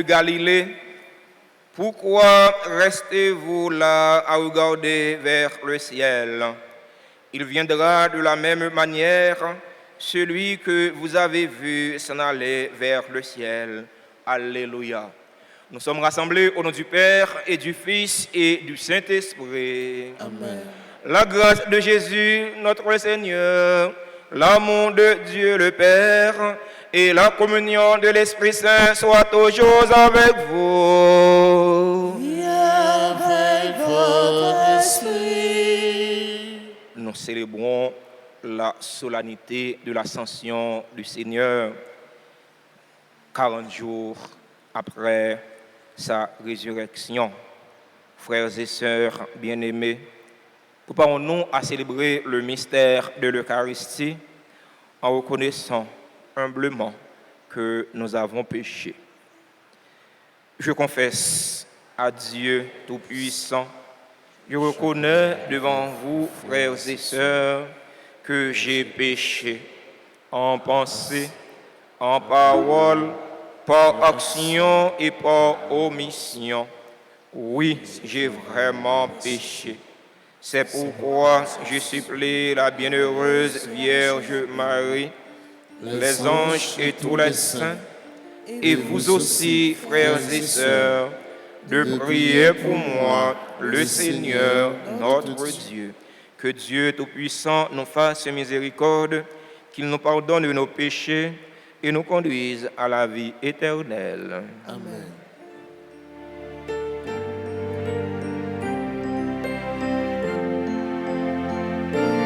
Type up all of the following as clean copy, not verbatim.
Galilée, pourquoi restez-vous là à regarder vers le ciel? Il viendra de la même manière celui que vous avez vu s'en aller vers le ciel. Alléluia. Nous sommes rassemblés au nom du Père et du Fils et du Saint-Esprit. Amen. La grâce de Jésus, notre Seigneur, l'amour de Dieu le Père et la communion de l'Esprit Saint soient toujours avec vous. Et avec votre esprit. Nous célébrons la solennité de l'ascension du Seigneur, 40 jours après sa résurrection. Frères et sœurs bien-aimés, préparons-nous à célébrer le mystère de l'Eucharistie en reconnaissant humblement que nous avons péché. Je confesse à Dieu Tout-Puissant, je reconnais devant vous, frères et sœurs, que j'ai péché en pensée, en parole, par action et par omission. Oui, j'ai vraiment péché. C'est pourquoi je supplie la bienheureuse Vierge Marie, les anges et tous les saints, et vous aussi, frères et sœurs, de prier pour moi, le Seigneur, notre Dieu. Que Dieu Tout-Puissant nous fasse miséricorde, qu'il nous pardonne nos péchés et nous conduise à la vie éternelle. Amen. Yeah.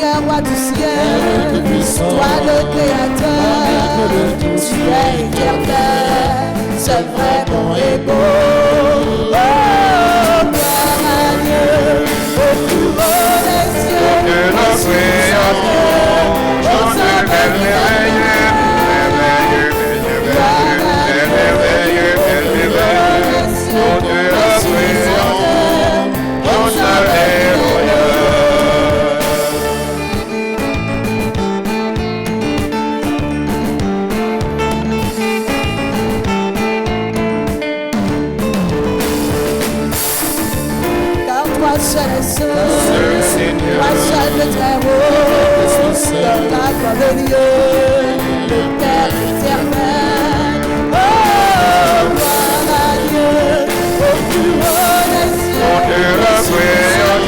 Seigneur, roi du ciel, Tout-puissant, toi le créateur, de tout tu es éternel, seul vrai, bon et beau. Oh, gloire à Dieu, au plus haut des cieux, De la création, chante merveilleux, merveilleux, merveilleux, merveilleux, merveilleux. De la création, chante alléluia. Car toi seul est seul, Seul Seigneur, toi seul le très haut, dans la gloire de Dieu, le Père éternel. Oh, gloire à Dieu, au plus haut des cieux, de la création,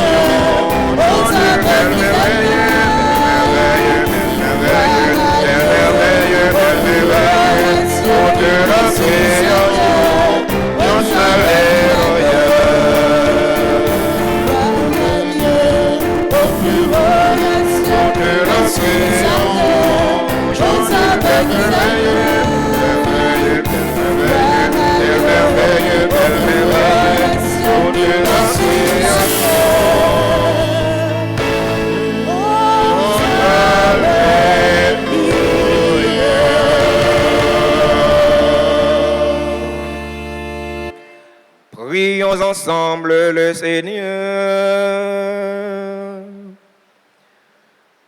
chante merveilleux, merveilleux, merveilleux, merveilleux, merveilleux. De la création, chante alléluia. De la création, chante merveilleux, merveilleux, merveilleux, merveilleux, merveilleux. De la création, prions ensemble le Seigneur.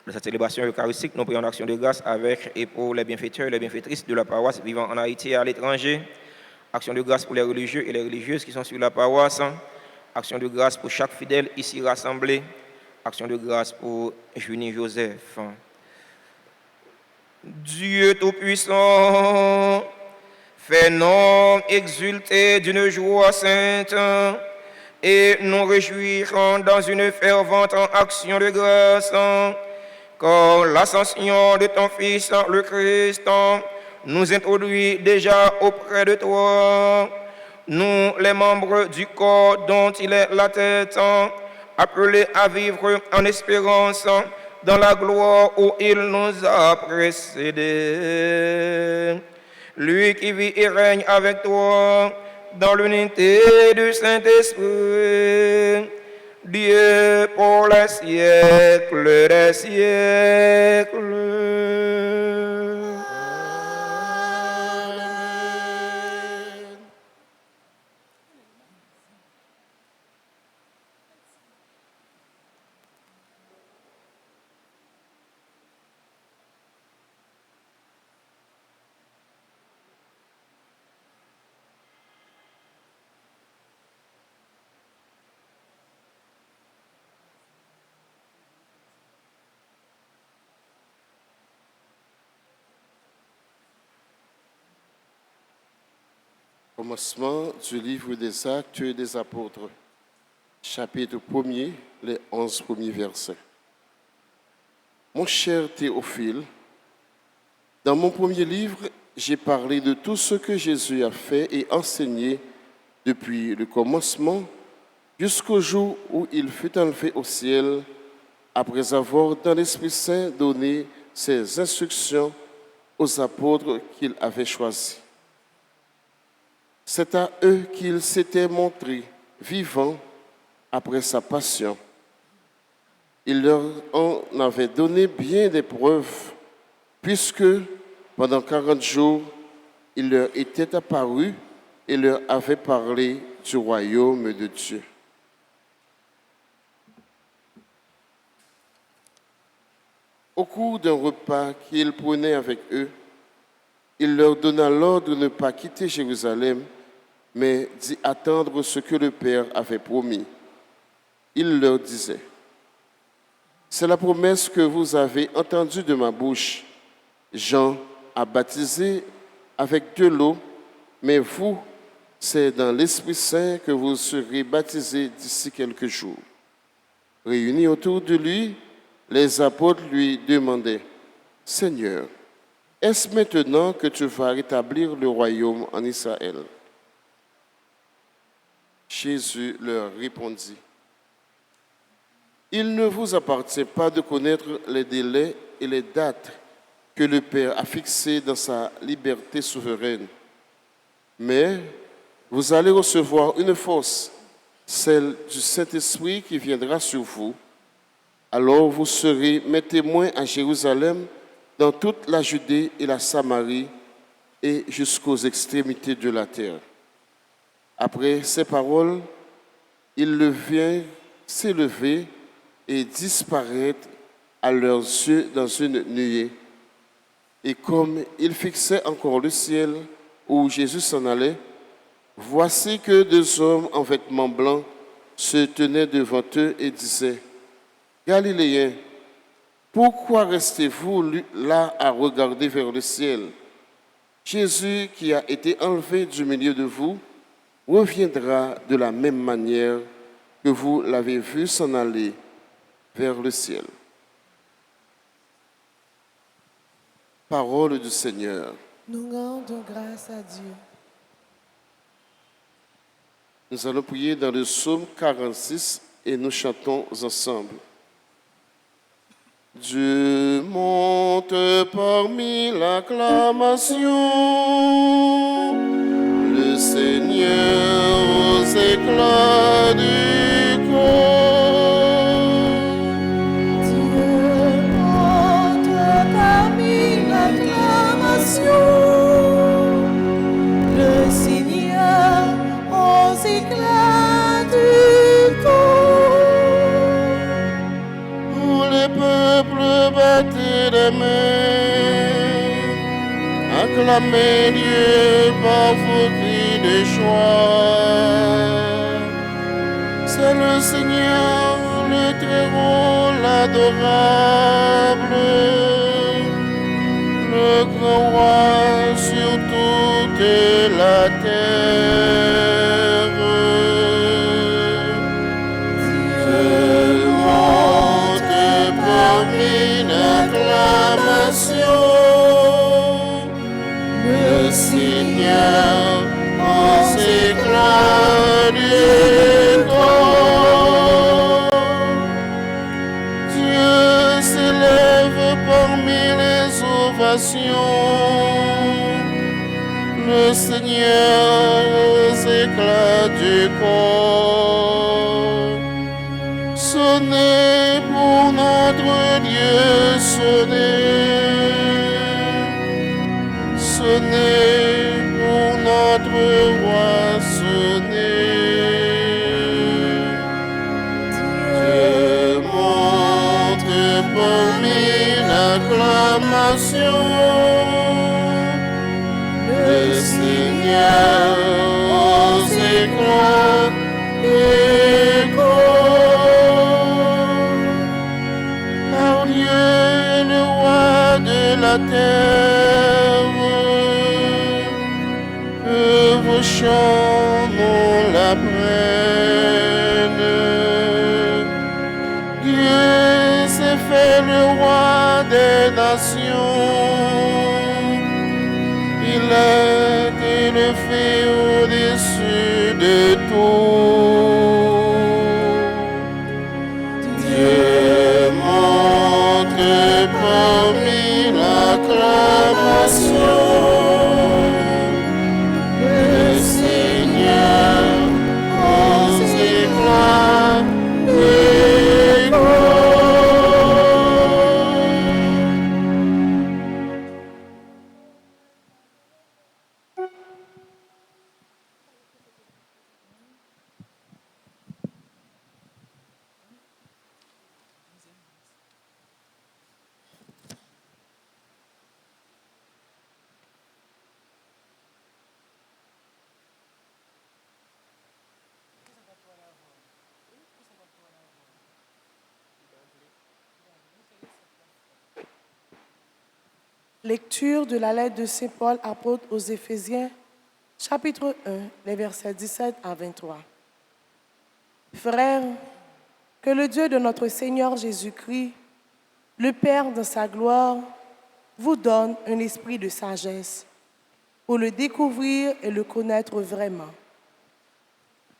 De cette célébration eucharistique, nous prions en action de grâce avec et pour les bienfaiteurs et les bienfaitrices de la paroisse vivant en Haïti et à l'étranger. Action de grâce pour les religieux et les religieuses qui sont sur la paroisse. Action de grâce pour chaque fidèle ici rassemblé. Action de grâce pour Junie Joseph. Dieu Tout-Puissant, fais-nous exulter d'une joie sainte et nous réjouir dans une fervente action de grâce, car l'ascension de ton Fils, le Christ, nous introduit déjà auprès de toi. Nous, les membres du corps dont il est la tête, appelés à vivre en espérance dans la gloire où il nous a précédés. Lui qui vit et règne avec toi dans l'unité du Saint-Esprit, Dieu pour les siècles des siècles. Commencement du livre des Actes des Apôtres, chapitre 1er, les 11 premiers versets. Mon cher Théophile, dans mon premier livre, j'ai parlé de tout ce que Jésus a fait et enseigné depuis le commencement jusqu'au jour où il fut enlevé au ciel, après avoir, dans l'Esprit Saint, donné ses instructions aux apôtres qu'il avait choisis. C'est à eux qu'il s'était montré vivant après sa passion. Il leur en avait donné bien des preuves, puisque pendant 40 jours, il leur était apparu et leur avait parlé du royaume de Dieu. Au cours d'un repas qu'il prenait avec eux, il leur donna l'ordre de ne pas quitter Jérusalem, mais d'y attendre ce que le Père avait promis. Il leur disait, « C'est la promesse que vous avez entendue de ma bouche. Jean a baptisé avec de l'eau, mais vous, c'est dans l'Esprit Saint que vous serez baptisés d'ici quelques jours. » Réunis autour de lui, les apôtres lui demandaient, « Seigneur, est-ce maintenant que tu vas rétablir le royaume en Israël ?» Jésus leur répondit, Il ne vous appartient pas de connaître les délais et les dates que le Père a fixés dans sa liberté souveraine. Mais vous allez recevoir une force, celle du Saint-Esprit qui viendra sur vous. Alors vous serez mes témoins à Jérusalem, dans toute la Judée et la Samarie, et jusqu'aux extrémités de la terre. Après ces paroles, il le vient s'élever et disparaître à leurs yeux dans une nuée. Et comme il fixait encore le ciel où Jésus s'en allait, voici que 2 hommes en vêtements blancs se tenaient devant eux et disaient: Galiléens, pourquoi restez-vous là à regarder vers le ciel? Jésus qui a été enlevé du milieu de vous reviendra de la même manière que vous l'avez vu s'en aller vers le ciel. Parole du Seigneur. Nous rendons grâce à Dieu. Nous allons prier dans le psaume 46 et nous chantons ensemble. Dieu monte parmi l'acclamation, le Seigneur aux éclats du corps. Dieu monte parmi l'acclamation, le Seigneur aux éclats du corps. Tous les peuples battez les mains, acclamez Dieu par vos cris de joie. C'est le Seigneur, le Très-Haut, l'adorable, le grand roi sur toute la terre. Dieu monte parmi l'acclamation, le Seigneur aux éclats du corps. Dieu s'élève parmi les ovations, le Seigneur aux éclats du corps. Sonnez pour notre Dieu, sonnez. Sonnez pour notre roi, sonnez. Dieu monte parmi l'acclamation, le Seigneur aux éclats du corps. Car Dieu est le roi de la terre, que vos chants nous l'apprennent. Dieu s'est fait le roi des nations, il est élevé au-dessus de tout. Dieu monte parmi l'acclamation, le Seigneur aux éclats du Lecture de la lettre de Saint Paul apôtre aux Éphésiens, chapitre 1, les versets 17 à 23. Frères, que le Dieu de notre Seigneur Jésus-Christ, le Père dans sa gloire, vous donne un esprit de sagesse pour le découvrir et le connaître vraiment.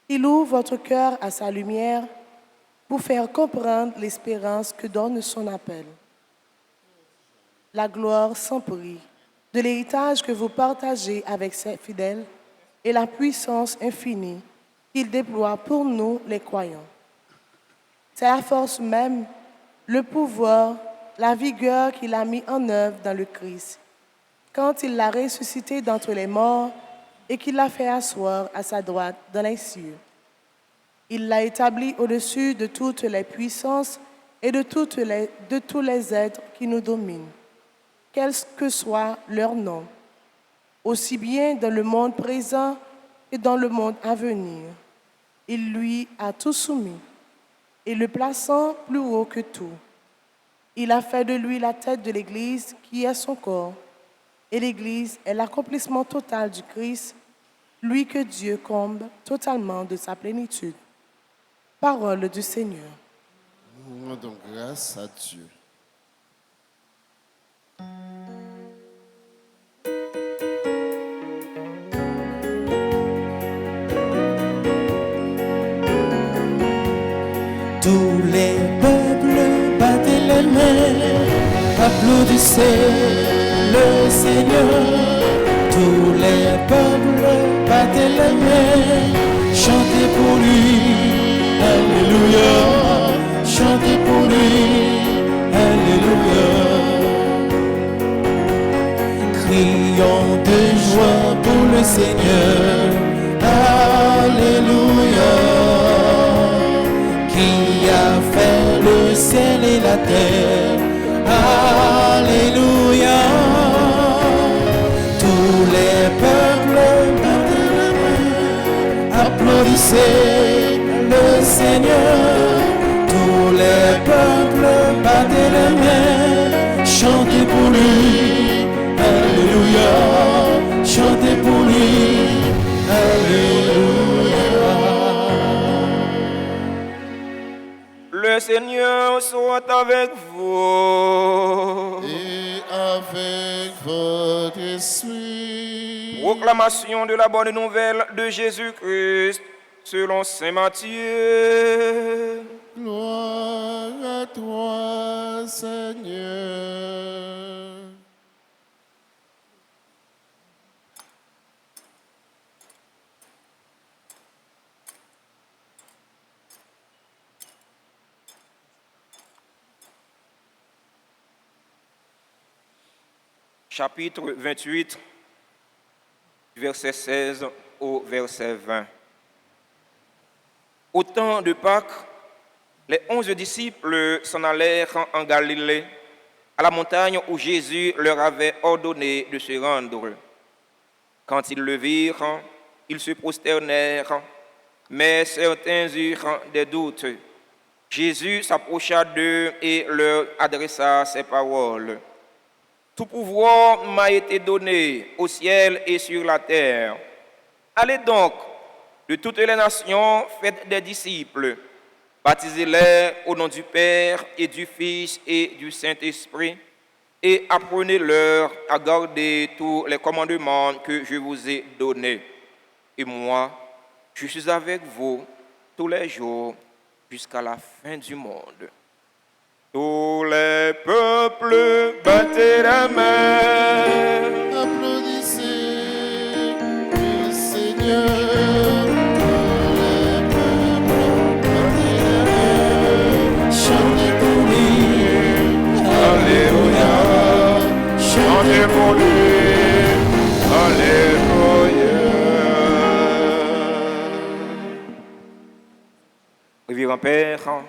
Il ouvre votre cœur à sa lumière pour faire comprendre l'espérance que donne son appel. La gloire sans prix de l'héritage que vous partagez avec ses fidèles et la puissance infinie qu'il déploie pour nous les croyants. C'est la force même, le pouvoir, la vigueur qu'il a mis en œuvre dans le Christ, quand il l'a ressuscité d'entre les morts et qu'il l'a fait asseoir à sa droite dans les cieux. Il l'a établi au-dessus de toutes les puissances et de tous les êtres qui nous dominent, quel que soit leur nom, aussi bien dans le monde présent que dans le monde à venir. Il lui a tout soumis et le plaçant plus haut que tout. Il a fait de lui la tête de l'Église qui est son corps. Et l'Église est l'accomplissement total du Christ, lui que Dieu comble totalement de sa plénitude. Parole du Seigneur. Nous rendons grâce à Dieu. Tous les peuples battez les mains, applaudissez le Seigneur. Tous les peuples battez les mains, chantez pour lui, Alléluia. Chantez pour lui, Alléluia. Crions de joie pour le Seigneur, Alléluia. Qui a fait le ciel et la terre, Alléluia. Tous les peuples battez les mains, applaudissez le Seigneur. Tous les peuples battez les mains, chantez pour lui, Alléluia. Chantez pour lui, Alléluia. Le Seigneur soit avec vous. Et avec votre esprit. Proclamation de la bonne nouvelle de Jésus-Christ selon saint Matthieu. Gloire à toi, Seigneur. Chapitre 28, verset 16 au verset 20. Au temps de Pâques, les 11 disciples s'en allèrent en Galilée, à la montagne où Jésus leur avait ordonné de se rendre. Quand ils le virent, ils se prosternèrent, mais certains eurent des doutes. Jésus s'approcha d'eux et leur adressa ces paroles. Tout pouvoir m'a été donné au ciel et sur la terre. Allez donc de toutes les nations, faites des disciples, baptisez-les au nom du Père et du Fils et du Saint-Esprit, et apprenez-leur à garder tous les commandements que je vous ai donnés. Et moi, je suis avec vous tous les jours jusqu'à la fin du monde. Tous les peuples battez la main. Applaudissez le Seigneur. Tous les peuples battez la main. Chantez pour lui, Alléluia. Chantez pour lui. Alléluia. Révérend Père,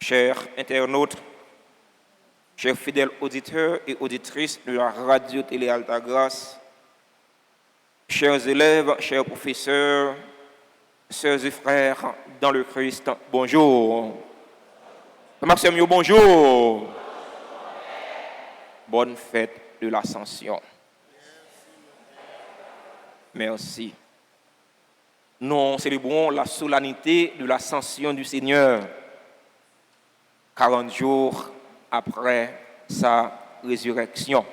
chers internautes, chers fidèles auditeurs et auditrices de la radio-télé Alta Grâce, chers élèves, chers professeurs, sœurs et frères dans le Christ, bonjour. Maxime, bonjour. Bonne fête de l'Ascension. Merci. Nous célébrons la solennité de l'Ascension du Seigneur, 40 jours après sa résurrection.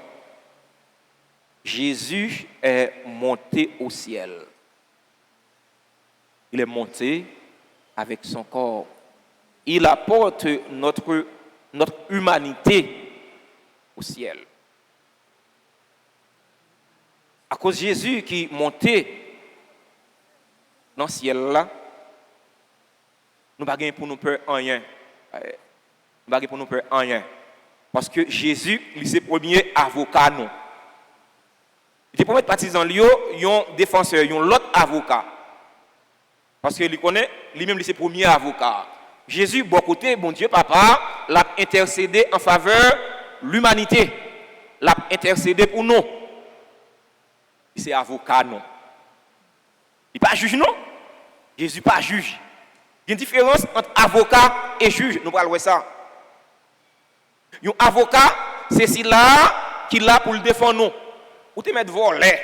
Jésus est monté au ciel. Il est monté avec son corps. il apporte notre humanité au ciel. À cause de Jésus qui montait dans le ciel là, nous n'avons pas pour nous peur rien. Nous n'avons pas pour nous peur rien. Parce que Jésus, il est le premier avocat nous. Il est le premier partisan, il y a un défenseur, il y a l'autre avocat. Parce qu'il connaît, lui-même, il est le premier avocat. Jésus, bon côté, bon Dieu, papa, l'a intercédé en faveur de l'humanité. L'a intercédé pour nous. C'est avocat, non. Il n'est pas juge, non. Jésus n'est pas juge. Il y a une différence entre avocat et juge. Nous parlons de ça. Un avocat, c'est celui-là qui est là pour le défendre nous. Ou te mettre voler,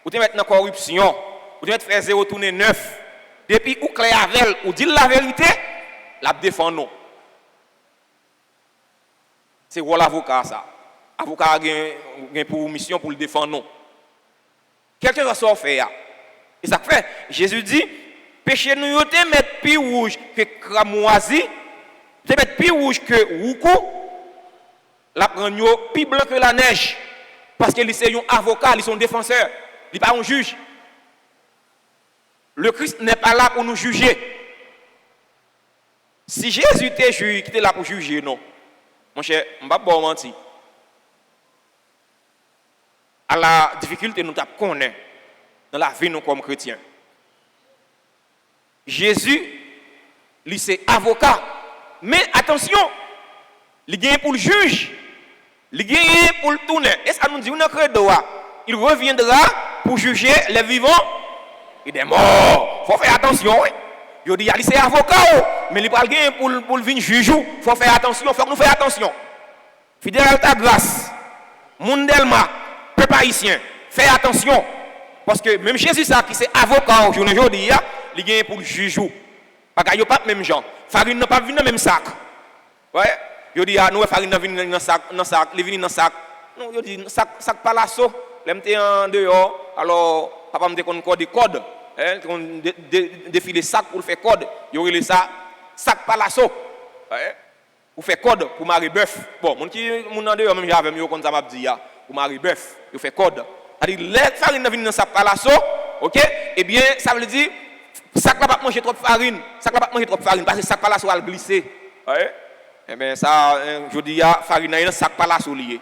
ou te mettre dans la corruption, ou te mettre faire 0 tourner 9. Depuis ou clair avec ou dit la vérité, la défend nous. C'est quoi l'avocat ça? L'avocat a pour mission pour le défendre nous. Quelque chose soit fait. Et ça fait, Jésus dit, péché nous te mettre plus rouge que cramoisi, te mettre plus rouge que roucou, la prendre plus blanc que la neige. Parce que c'est un avocat, ils sont défenseurs, il n'est pas un juge. Le Christ n'est pas là pour nous juger. Si Jésus était juge, il était là pour juger, non. Mon cher, je ne vais pas mentir. À la difficulté, nous connaissons dans la vie, nous comme chrétiens. Jésus, lui, c'est avocat. Mais attention, il gagne pour le juge. Il gagne pour le tourner. Et ça nous dit, il reviendra pour juger les vivants et des morts. Il faut faire attention. Il dit, c'est avocat, mais il va gagner pour le venir juger. Il faut faire attention, il faut que nous fassions attention. Fidèle à ta grâce, Mondelma, peuple haïtien, fais attention. Parce que même Jésus, ça, qui c'est avocat aujourd'hui, il gagne pour le juger. Parce qu'il n'y a pas le même genre. Farine n'a pas venu dans le même sac. Ouais. Je dis, nous, farine n'a venu dans le sac, il vient dans le sac. Non, je dis, sac palasso, l'MT en dehors, alors, papa me dit qu'on a des codes, qu'on défile des sacs pour faire code. Il y aurait ça, sac palasso, pour faire code pour Marie Bœuf. Bon, mon qui, mon en dehors, même j'avais mieux comme ça m'a dit, pour Marie Bœuf, il fait code. C'est-à-dire, les farines viennent dans sac palasso, ok? Eh bien, ça veut dire, sac là pas manger trop de farine, sac là pas manger trop de farine, parce que sac palasso va le glisser. Eh bien, ça, je dis, farine dans sac palasso lié.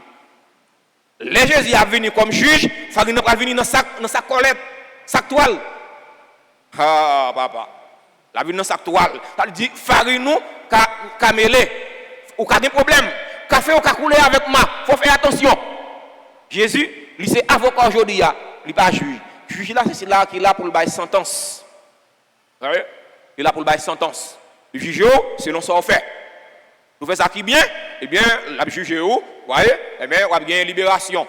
Les Jésus a venu comme juge, farine va venir dans sac colette, sac toile. Ah, papa. La venir dans sac toile. Ça veut dire, farine nous, camélé, ou qu'a des problèmes, café ou qu'a coulé avec moi, faut faire attention. Jésus, lui c'est avocat aujourd'hui, il n'est pas juge. Juge là, c'est là qu'il est là pour le bail sentence. Il est là pour le bail sentence. Le juge, selon son fait. Vous faites ça qui bien, eh bien, la juge, vous voyez, eh bien, on a bien une libération.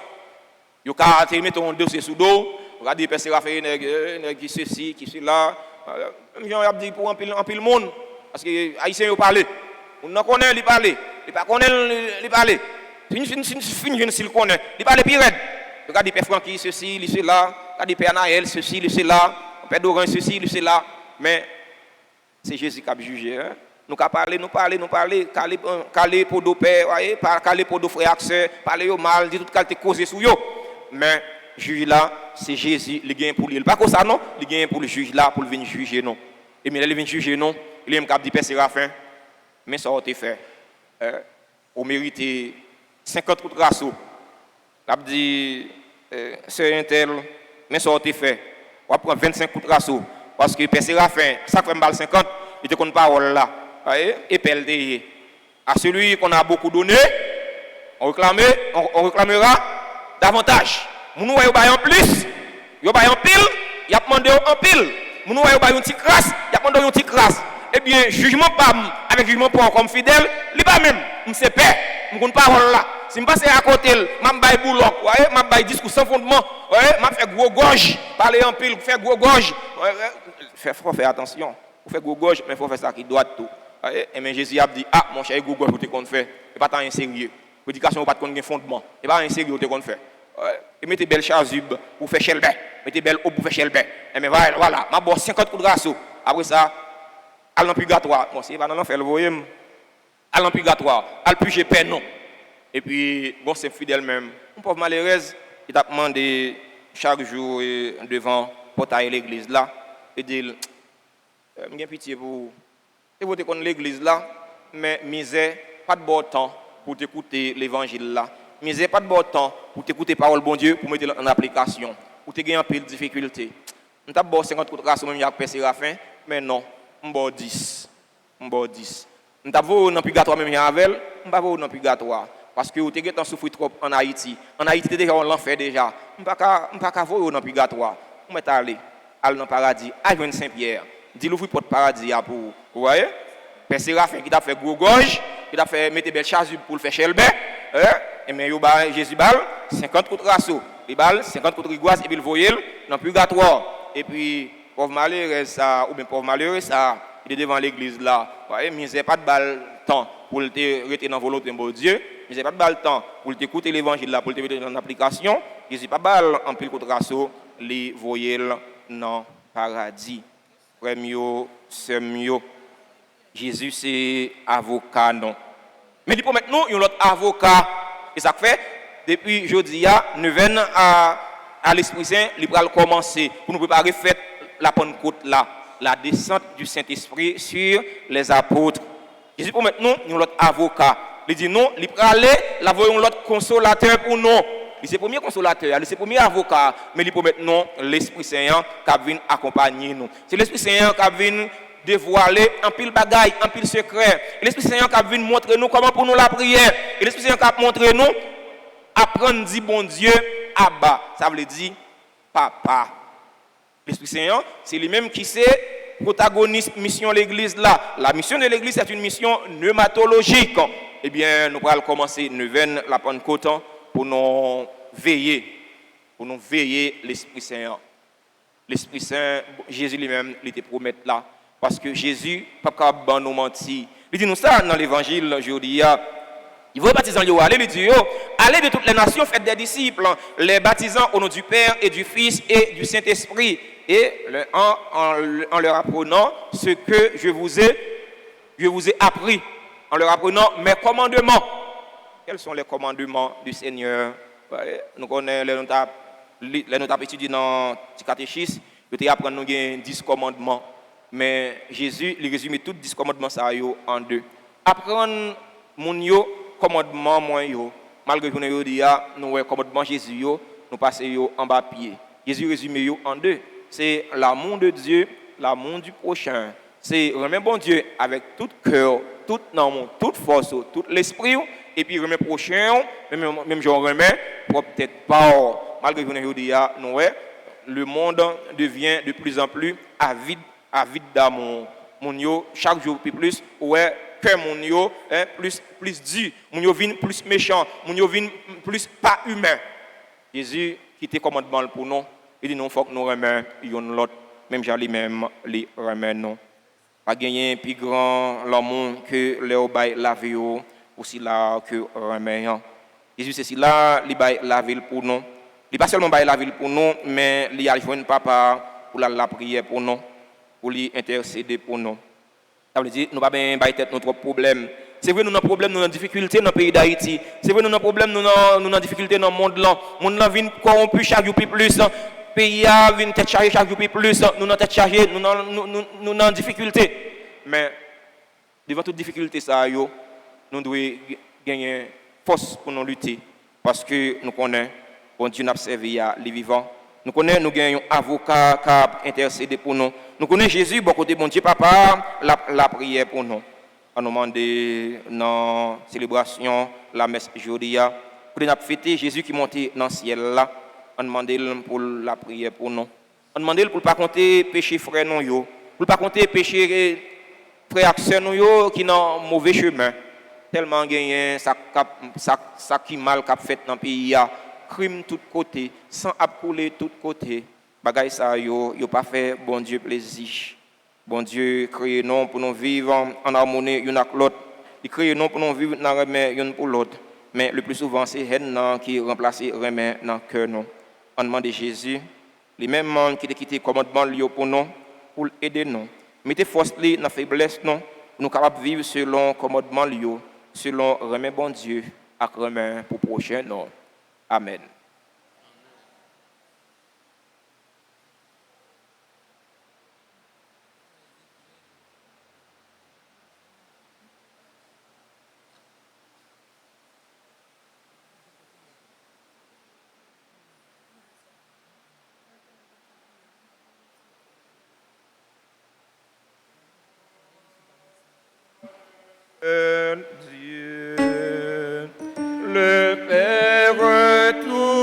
Vous avez mis ton dossier sous dos, vous avez dit, que Séraphin, qui ceci, qui cela. Même gens ont dit pour un pile monde, parce que les Haïtiens ont parlé. On ne connaît, ils parlent. Ils ne connaissent, ils parlent. Fin, s'ils connaissent, ils parlent pire. Vous avez dit, Père Francky, ceci, cela. Vous avez dit, Père Naël, ceci, cela. Père Dorin, ceci, cela. Mais c'est Jésus qui a jugé. Hein? Nous parler, caler pour nos pères, caler pour nos frères et sœurs, parler au mal, dire toute qualité causée sur eux. Mais juge là, c'est Jésus, il gagne pour lui. Pas comme ça non, il gagne pour le juge là, pour venir juger non. Et mais il vient juger non, il aime cap dit Père Séraphin, mais ça a été fait. On mérite 50 coups de rasso. Cap dit c'est un tel, mais ça a été fait. On va prendre 25 coups de rasso parce que Père Séraphin, ça fait mal 50, il te compte parole là. Et PLD. À celui qu'on a beaucoup donné, on réclamera davantage. Nous voyons en plus, nous voyons en pile, il a demandé en pile. Nous voyons une petite crasse, il a demandé une petite crasse. Eh bien, jugement pas avec jugement pas comme fidèle, il pas même, je sais pas, je ne parole là. Si je passe à côté, je vais boulot, je vais discours sans fondement, je vais faire gros gorge, parler en pile, faire gros gorge. Il faut faire attention. Il faut faire gros gorge, mais il faut faire ça qui doit tout. Et bien Jésus a dit, ah, mon cher, gros gorge, vous te fait. Et pas tant sérieux. Prédication, pas de fondement. Et pas sérieux, vous te fait. Et mettez belle chasuble pour faire chelbet. Mettez belle eau pour faire chelbet. Et bien voilà, ma bosse 50 coups de rasso. Après ça, à l'empurgatoire. Bon, c'est pas dans l'enfer, le voyez, à l'empurgatoire, à le puger peine, non. Et puis, bon, c'est fidèle même. Une pauvre malheureuse, il a demandé chaque jour devant le portail de l'église là, et dit, j'ai pitié pour vous. Et vous êtes contre l'église là, mais misère, pas de bon temps pour t'écouter l'évangile là. Misère, pas de bon temps pour t'écouter parole bon Dieu, pour mettre en application. Pour te gagner un peu de difficulté. Je suis bon 50 coups de race, même avec Séraphin, mais non, je suis bon 10. Je suis bon 10. Je suis bon dans le purgatoire, même avec elle, je suis pas bon dans le purgatoire. Parce que vous avez souffert trop en Haïti. En Haïti, déjà, on l'enfer déjà. Je ne suis pas voir dans le purgatoire. Je vais aller dans le paradis, à Saint-Pierre. Dis-le pour le paradis pour vous. Vous voyez? Père Séraphin qui a fait gros gorge, qui a fait mettre belle chasuble pour le faire chelbe. Et bien, Jésus balle 50 coups de raceau. Il balle 50 coups de rigoise et puis il voyait dans le purgatoire. Et puis, pauvre malheureux, ça, ou bien pauvre malheureux, ça, il est devant l'église là. Vous voyez, mais il n'y a pas de balle temps pour te rester dans la volonté de Dieu. Il n'y a pas de balle temps pour t'écouter l'évangile là, pour te mettre en application. Il n'y a pas de balle en pile coup de raceau, les voyez dans le paradis. Premier, c'est mieux. Jésus, c'est avocat, non. Mais il faut maintenant, il y a l'autre avocat. Et ça fait, depuis jeudi, nous venons à l'Esprit Saint, il va commencer pour nous préparer fête la Pentecôte là, la descente du Saint-Esprit sur les apôtres. Jésus, pour maintenant, nous l'autre avocat. Il dit non, il va aller, la voyons l'autre consolateur pour nous. C'est le premier consolateur, c'est le premier avocat, mais il faut maintenant l'Esprit Saint qui vient accompagner nous. C'est l'Esprit Saint qui vient dévoiler un pile bagaille, un pile secret. L'Esprit Saint qui vient montrer nous comment pour nous la prière. Et l'Esprit Saint qui montrer nous apprendre dit bon Dieu Abba, ça veut dire papa. L'Esprit Saint, c'est lui-même qui sait protagoniste mission de l'église là. La mission de l'église c'est une mission pneumatologique. Eh bien, nous allons commencer neuvaine la Pentecôte pour nous veiller l'Esprit Saint. L'Esprit Saint, Jésus lui-même, il te promet là. Parce que Jésus, pas capable nous mentir. Il dit nous ça dans l'évangile aujourd'hui. Il veut baptiser en allez, il dit allez de toutes les nations, faites des disciples, les baptisant au nom du Père et du Fils et du Saint-Esprit. Et en leur apprenant ce que je vous ai appris, en leur apprenant mes commandements. Quels sont les commandements du Seigneur? Nous connaissons les notables étudiés dans le catéchisme, nous apprenons 10 commandements. Mais Jésus, il résume tous 10 commandements en 2. Apprendre mon commandement, malgré que nous disons, nous avons commandement Jésus, nous passons en bas pied. Jésus résume en 2. C'est l'amour de Dieu, l'amour du prochain. C'est remettre bon Dieu avec tout cœur, toute âme, toute force, tout l'esprit, et puis remettre prochain, même j'en remets, peut-être pas. Malgré que nous disons, le monde devient de plus en plus avide d'amour. Chaque jour plus, que mon yo plus dur, mon yo vient plus méchant, mon yo vient plus pas humain. Jésus qui te commandement pour nous, il dit non faut que nous remettions l'autre, même j'allais même les remettre non. Pas gagner plus grand l'amour que les obéis la vie aussi là que remettre. Jésus c'est là il bail la ville pour nous. Il pas seulement bail la ville pour nous, mais il a joindre papa pour la prière pour nous, pour lui intercéder pour nous. Ça veut dire nous pas bien bailler tête notre problème. C'est vrai nous avons problème, nous avons difficulté dans le pays d'Haïti. C'est vrai nous avons problème, nous avons difficulté dans le monde là. Le monde là vient corrompu chaque jour plus. Le pays vient tête chargée chaque jour plus. Nous avons tête chargée, nous avons difficulté. Mais devant toute difficulté ça nous devons gagner force pour nous lutter parce que nous connaissons bon Dieu n'a servi à les vivants. Nous connaissons, nous gagnons un avocat qui a intercédé pour nous. Nous connaissons Jésus, bon côté bon Dieu Papa, la prière pour nous. On nous demande dans la célébration, la messe aujourd'hui, pour nous fêter Jésus qui est monté dans le ciel là. On demande pour la prière pour nous. On demande pour ne pas compter péché frère nous, pour ne pas compter péché frère accès nous qui dans mauvais chemin. Tellement gagné ça qui mal qu'a fait dans le pays. Crime tout côté, sans couler tout côté. Bagay ça yo pas fait bon Dieu plaisir. Bon Dieu crée nous pour nous vivre en harmonie une avec l'autre. Il crée nous pour nous vivre dans remède une pour l'autre. Mais le plus souvent c'est haine qui remplace remède dans cœur nous. On demande Jésus, les mêmes qui ont quitté commandement pour nous pour aider nous. mettez force dans la faiblesse, non, nous sommes capables de vivre selon le commandement, selon remet bon Dieu, et remet pour prochain, non. Amen. Dieu, le Père tout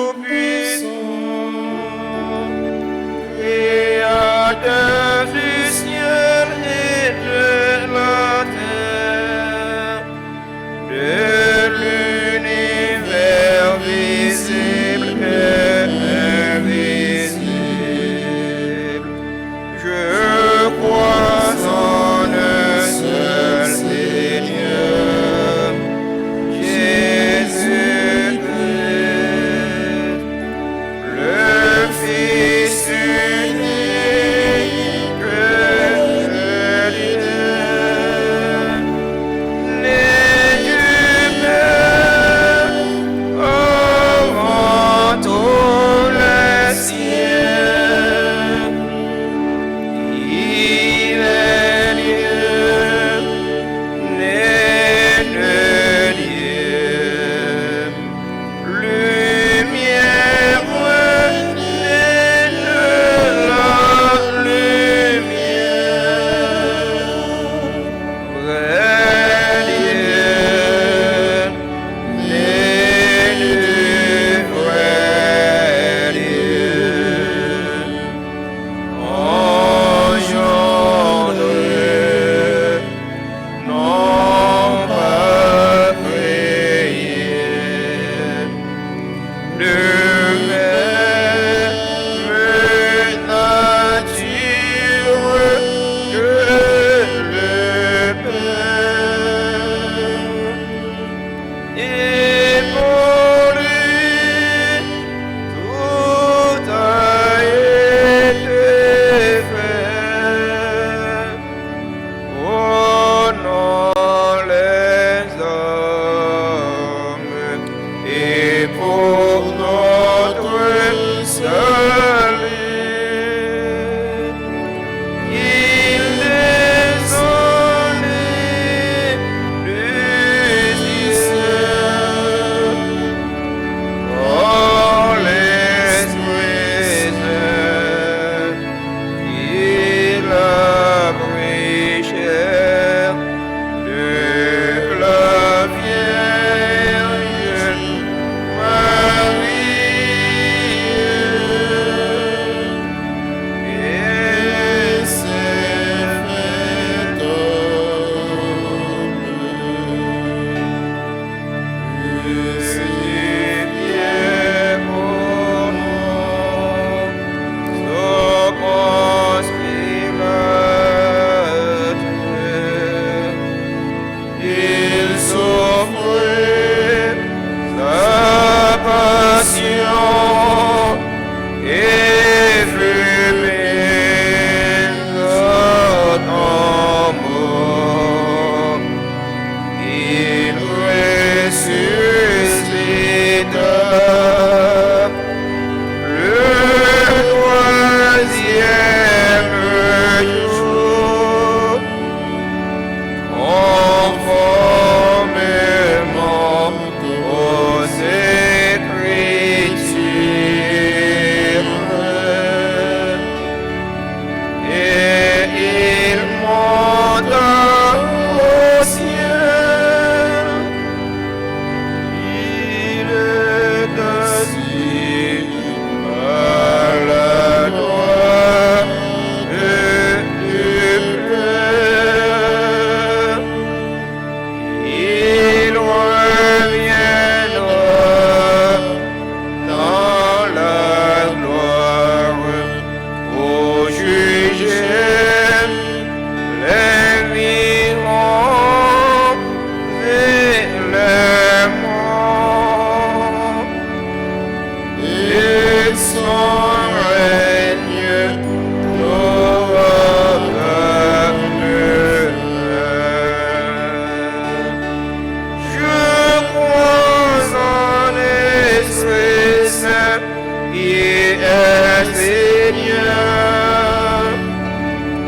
qui est Seigneur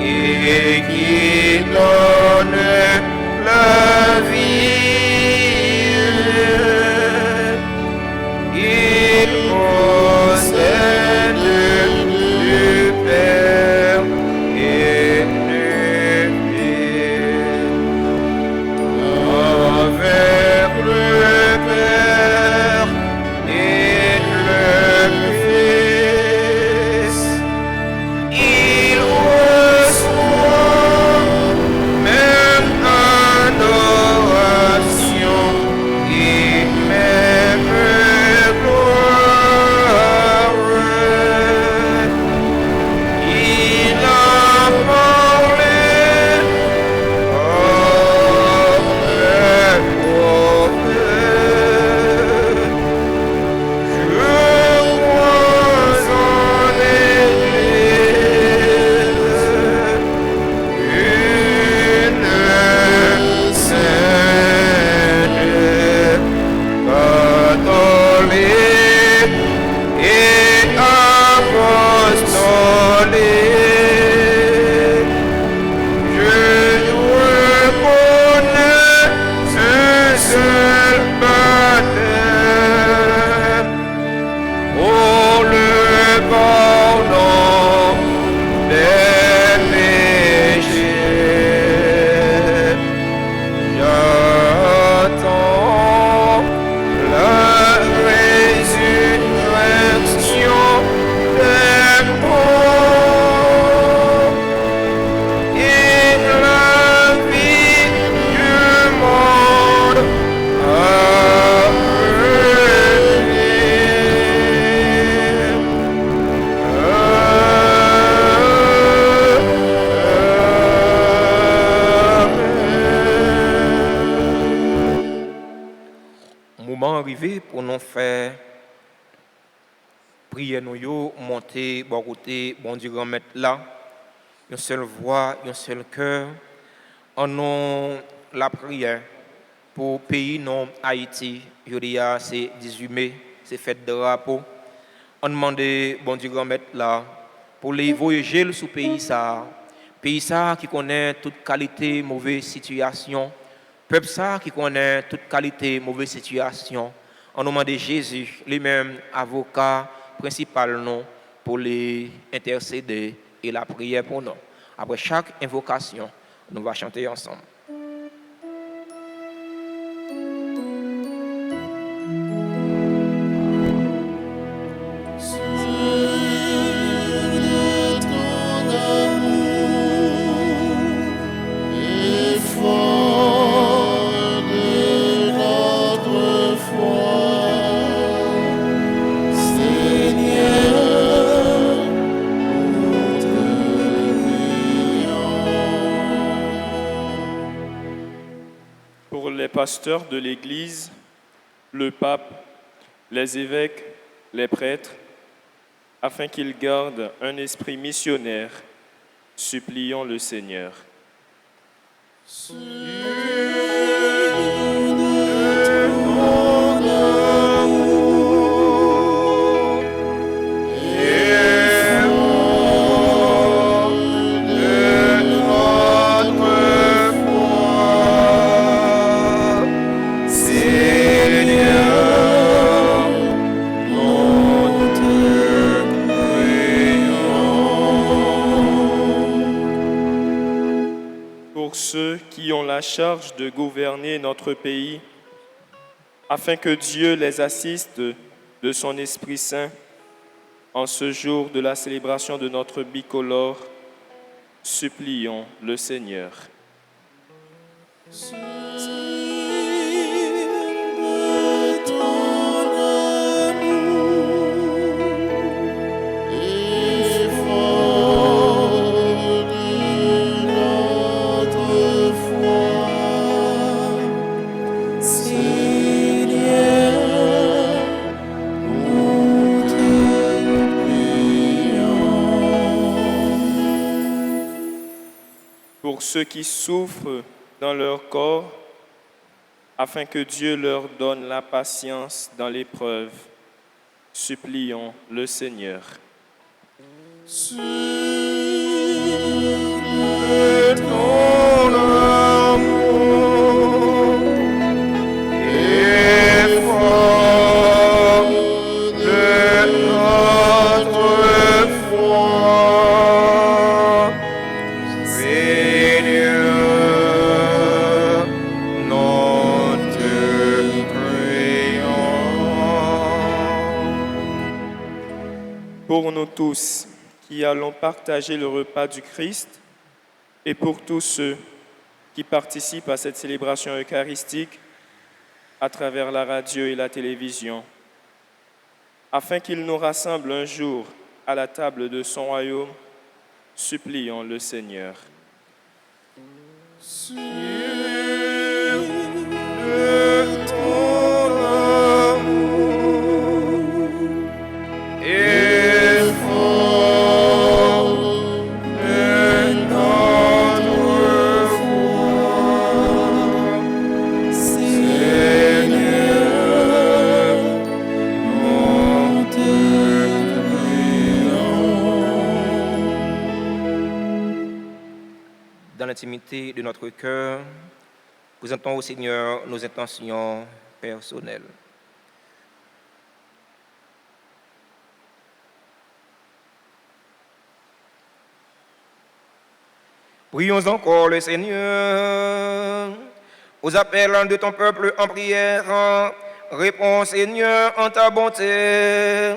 et qui donne la vie. Il possède du Père et du Fils. Avec le Père et le Fils, il reçoit même adoration et même gloire. Il a parlé pour le pardon des péchés. J'attends la résurrection des morts et la vie du monde à moment arrivé pour nous faire prier nous yo monter bon côté bon Dieu grand maître là une seule voix un seul cœur en nous la prière pour pays non Haïti jodia c'est 18 mai c'est fête de drapeau on demande bon Dieu grand maître là pour les voyager sous pays ça qui connaît toute qualité mauvaise situation. Peuple ça qui connaît toute qualité, mauvaise situation, on demande Jésus, lui-même avocat principal non, pour les intercéder et la prière pour nous. Après chaque invocation, nous allons chanter ensemble. Pasteurs de l'Église, le pape, les évêques, les prêtres, afin qu'ils gardent un esprit missionnaire, supplions le Seigneur. Ceux qui ont la charge de gouverner notre pays, afin que Dieu les assiste de son Esprit Saint en ce jour de la célébration de notre bicolore, supplions le Seigneur. Pour ceux qui souffrent dans leur corps, afin que Dieu leur donne la patience dans l'épreuve, Supplions le Seigneur. Sur ton amour et forme de notre foi, Seigneur, nous te prions. Pour nous tous qui allons partager le repas du Christ et pour tous ceux qui participent à cette célébration eucharistique à travers la radio et la télévision, afin qu'il nous rassemble un jour à la table de son royaume, supplions le Seigneur. sur ton amour et forme de notre foi, Seigneur, nous te prions. Dans l'intimité de notre cœur, présentons au Seigneur nos intentions personnelles. Prions encore le Seigneur aux appels de ton peuple en prière. Réponds, Seigneur, en ta bonté.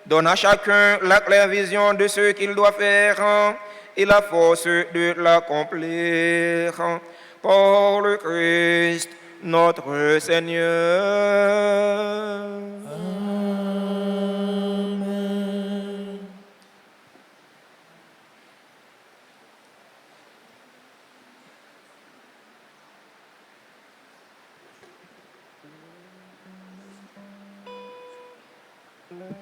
Donne à chacun la claire vision de ce qu'il doit faire et la force de l'accomplir. Par le Christ, notre Seigneur. Amen.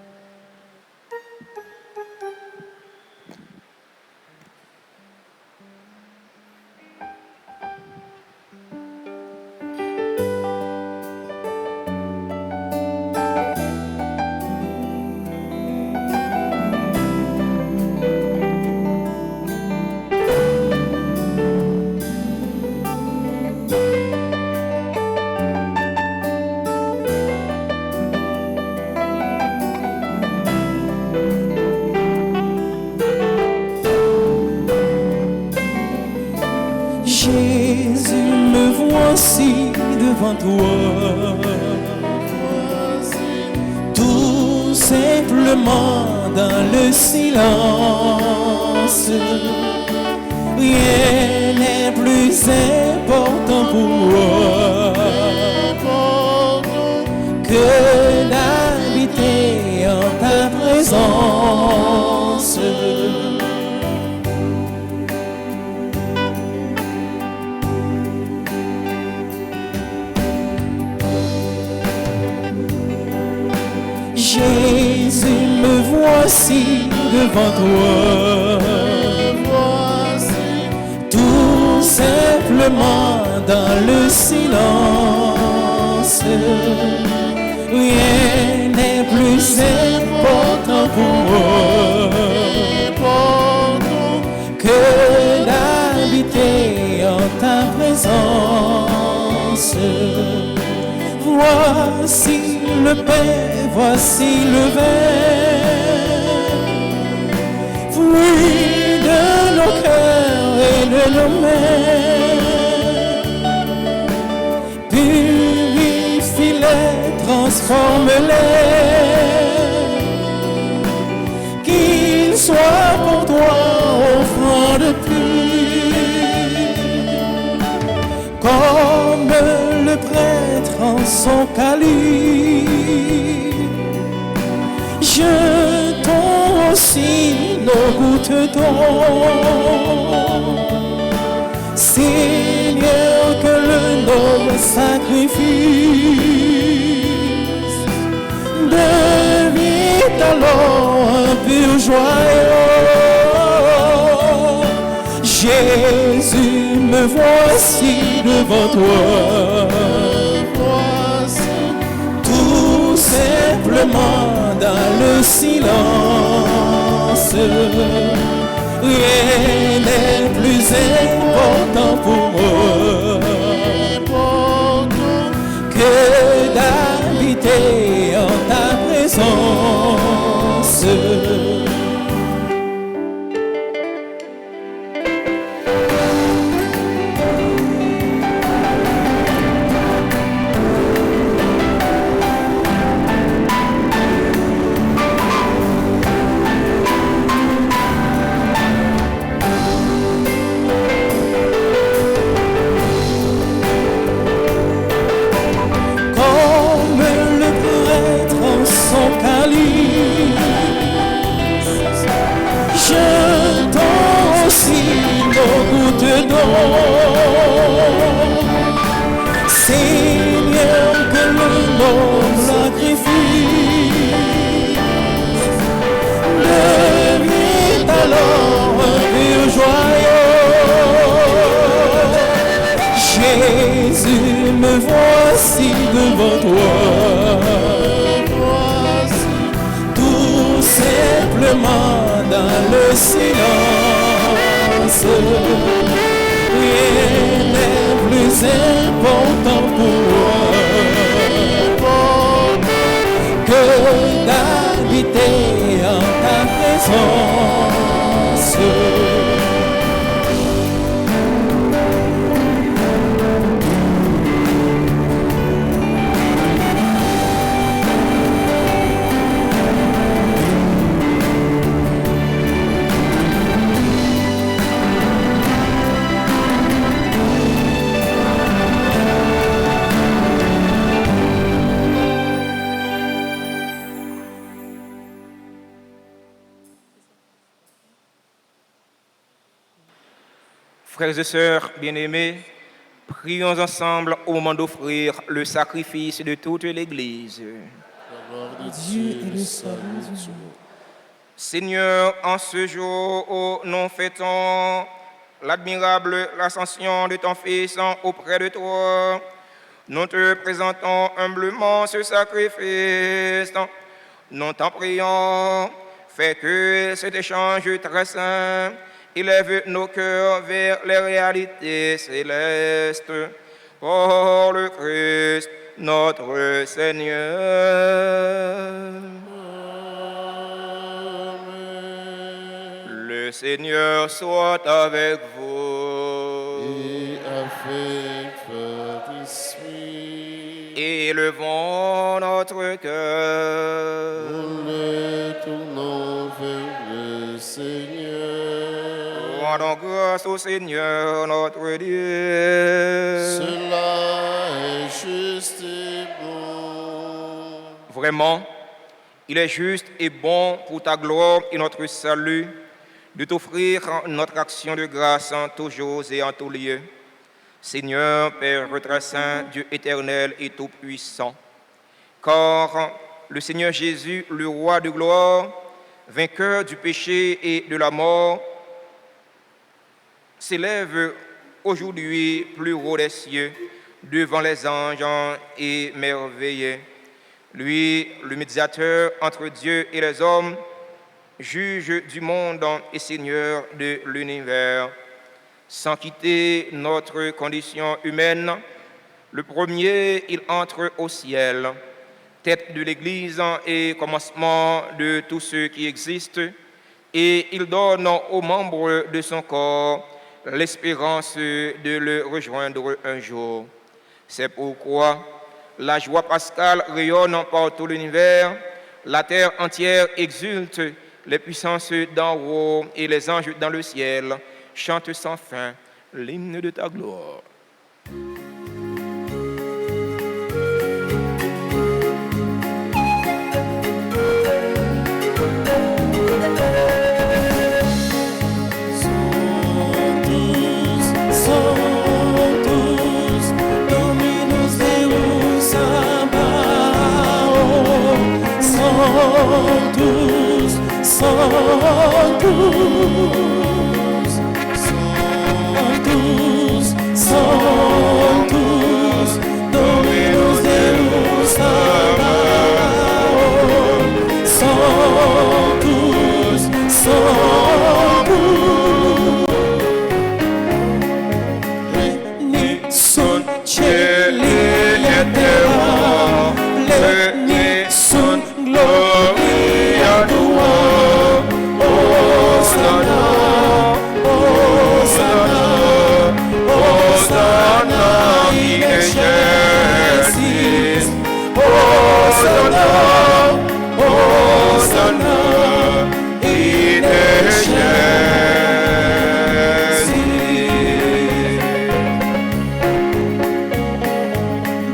Jésus, me voici devant toi, tout simplement dans le silence. Rien n'est plus important pour moi que d'habiter en ta présence. Jésus, me voici devant toi, tout simplement dans le silence. Rien n'est plus important pour moi que d'habiter en ta présence. Voici le pain, voici le vin, fruit de nos cœurs et de nos mains. Purifie-les, transforme-les, qu'ils soient pour toi offrande pure, comme le prêtre en son calice. Jetons aussi nos gouttes d'eau, Seigneur, que le noble sacrifice devient alors un pur joyau. Jésus, me voici devant toi, tout simplement dans silence. Rien n'est plus important pour moi que d'habiter en ta présence. Seigneur, que le monde sacrifie devient alors un pur joyau. Jésus, me voici devant toi, tout simplement dans le silence. Rien n'est plus important pour moi que d'habiter en ta présence. Frères et sœurs bien-aimés, prions ensemble au moment d'offrir le sacrifice de toute l'Église. Dieu est le salut. Seigneur, en ce jour où nous fêtons l'admirable ascension de ton Fils auprès de toi, nous te présentons humblement ce sacrifice. Nous t'en prions, fais que cet échange très saint élève nos cœurs vers les réalités célestes. Pour le Christ, notre Seigneur. Le Seigneur soit avec vous. Et avec votre esprit, Élevons notre cœur. nous le tournons vers le Seigneur. Rendons grâce au Seigneur notre Dieu. Cela est juste et bon. Vraiment, il est juste et bon pour ta gloire et notre salut de t'offrir notre action de grâce en tous jours et en tous lieux. Seigneur, Père très saint, Dieu éternel et tout-puissant, car le Seigneur Jésus, le roi de gloire, vainqueur du péché et de la mort, s'élève aujourd'hui plus haut des cieux devant les anges émerveillés. Lui, le médiateur entre Dieu et les hommes, juge du monde et Seigneur de l'univers. Sans quitter notre condition humaine, le premier, il entre au ciel, tête de l'Église et commencement de tous ceux qui existent, et il donne aux membres de son corps l'espérance de le rejoindre un jour. C'est pourquoi la joie pascale rayonne par tout l'univers, la terre entière exulte, les puissances d'en haut et les anges dans le ciel chantent sans fin l'hymne de ta gloire. Santos, Dominus Deus Sabaoth, Veni sunt gloria tua, Hosanna, Hosanna, Hosanna in excelsis, Hosanna, Hosanna in excelsis.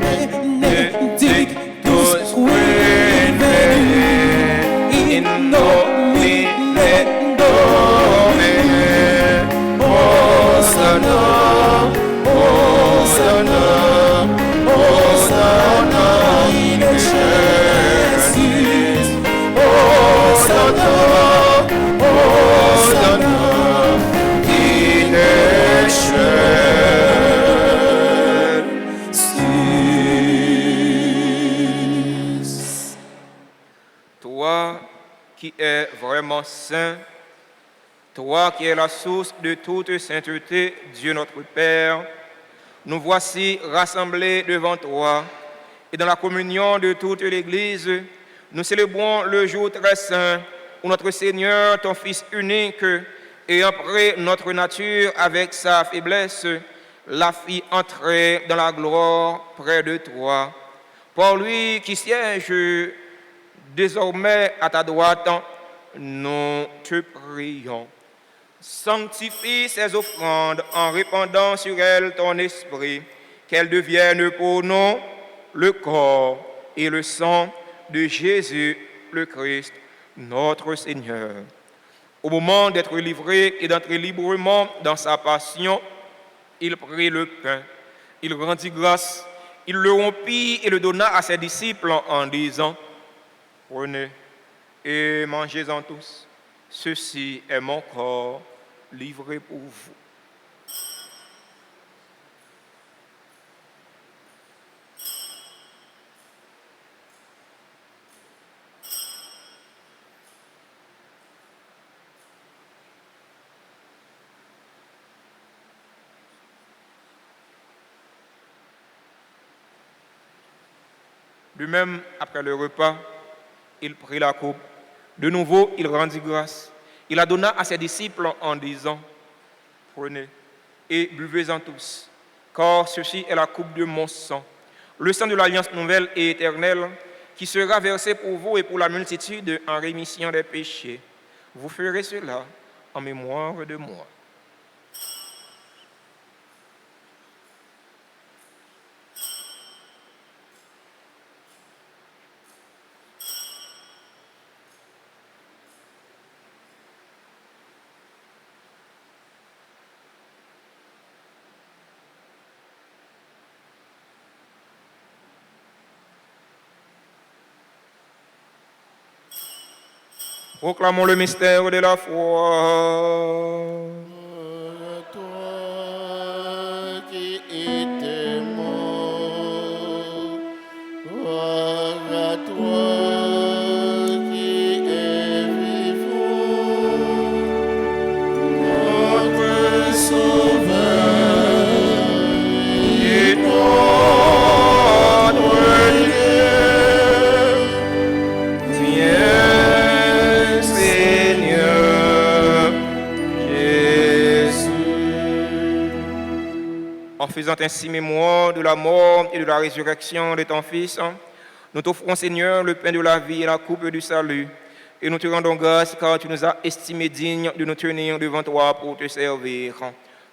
Benedictus veni in nomine Domini, Hosanna, Hosanna, Hosanna in excelsis, Hosanna, Hosanna in excelsis. Toi qui es vraiment saint, toi qui es la source de toute sainteté, Dieu notre Père, nous voici rassemblés devant toi et dans la communion de toute l'Église, nous célébrons le jour très saint où notre Seigneur, ton Fils unique, ayant pris notre nature avec sa faiblesse, l'a fit entrer dans la gloire près de toi. Pour lui qui siège désormais à ta droite, nous te prions. Sanctifie ces offrandes en répandant sur elles ton esprit, qu'elles deviennent pour nous le corps et le sang de Jésus le Christ, notre Seigneur. Au moment d'être livré et d'entrer librement dans sa passion, il prit le pain, il rendit grâce, il le rompit et le donna à ses disciples en disant: Prenez et mangez-en tous, ceci est mon corps livré pour vous. De même, après le repas, il prit la coupe. De nouveau, il rendit grâce. Il la donna à ses disciples en disant: Prenez et buvez-en tous, car ceci est la coupe de mon sang, le sang de l'alliance nouvelle et éternelle, qui sera versé pour vous et pour la multitude en rémission des péchés. Vous ferez cela en mémoire de moi. Proclamons le mystère de la foi. Toi qui étais mort, gloire à toi qui es vivant, notre Sauveur et notre Dieu. Viens, Seigneur Jésus. En faisant ainsi mémoire de la mort et de la résurrection de ton Fils, nous t'offrons, Seigneur, le pain de la vie et la coupe du salut. Et nous te rendons grâce car tu nous as estimés dignes de nous tenir devant toi pour te servir.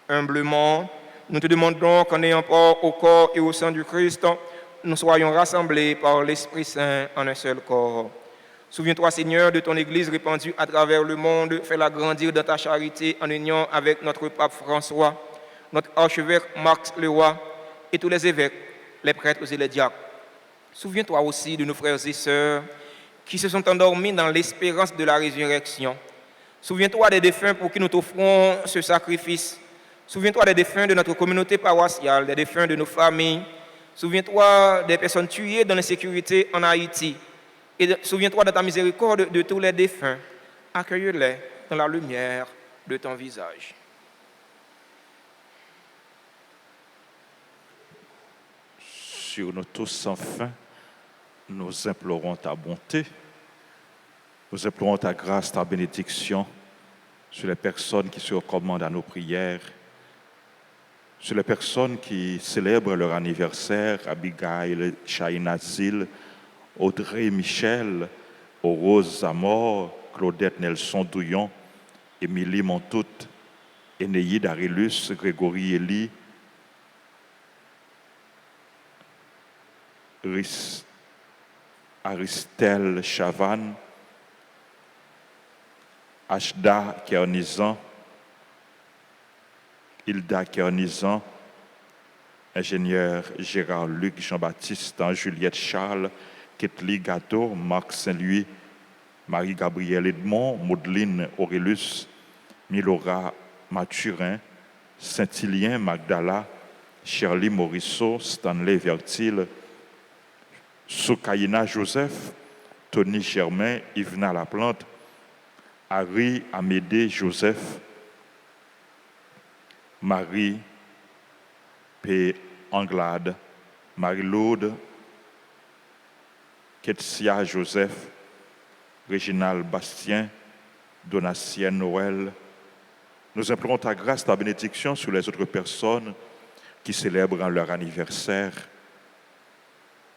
Humblement, nous te demandons qu'en ayant part au corps et au sang du Christ, nous soyons rassemblés par l'Esprit Saint en un seul corps. Souviens-toi, Seigneur, de ton Église répandue à travers le monde. Fais-la grandir dans ta charité en union avec notre pape François, notre archevêque Marc Leroy et tous les évêques, les prêtres et les diacres. Souviens-toi aussi de nos frères et sœurs qui se sont endormis dans l'espérance de la résurrection. Souviens-toi des défunts pour qui nous t'offrons ce sacrifice. Souviens-toi des défunts de notre communauté paroissiale, des défunts de nos familles. Souviens-toi des personnes tuées dans l'insécurité en Haïti. Et souviens-toi de ta miséricorde de tous les défunts. Accueille-les dans la lumière de ton visage. Sur nous tous sans fin, nous implorons ta bonté, nous implorons ta grâce, ta bénédiction sur les personnes qui se recommandent à nos prières, sur les personnes qui célèbrent leur anniversaire, Abigail, Shaina Zil, Audrey Michel, Rose Zamor, Claudette Nelson Douillon, Émilie Montout, Énéide Arilus, Grégory Elie, Aristel Chavannes, Ashda Kernizan, Hilda Kernizan, ingénieur Gérard Luc Jean-Baptiste, Juliette Charles, Ketli Gâteau, Marc Saint-Louis, Marie-Gabrielle Edmond, Maudeline Aurélus, Milora Mathurin, Saint-Hilien Magdala, Shirley Morisseau, Stanley Vertil, Soukaina Joseph, Tony Germain, Yvna Laplante, Harry Amédée Joseph, Marie P. Anglade, Marie-Laude, Ketsia Joseph, Réginald Bastien, Donatien Noël. Nous implorons ta grâce, ta bénédiction sur les autres personnes qui célèbrent leur anniversaire,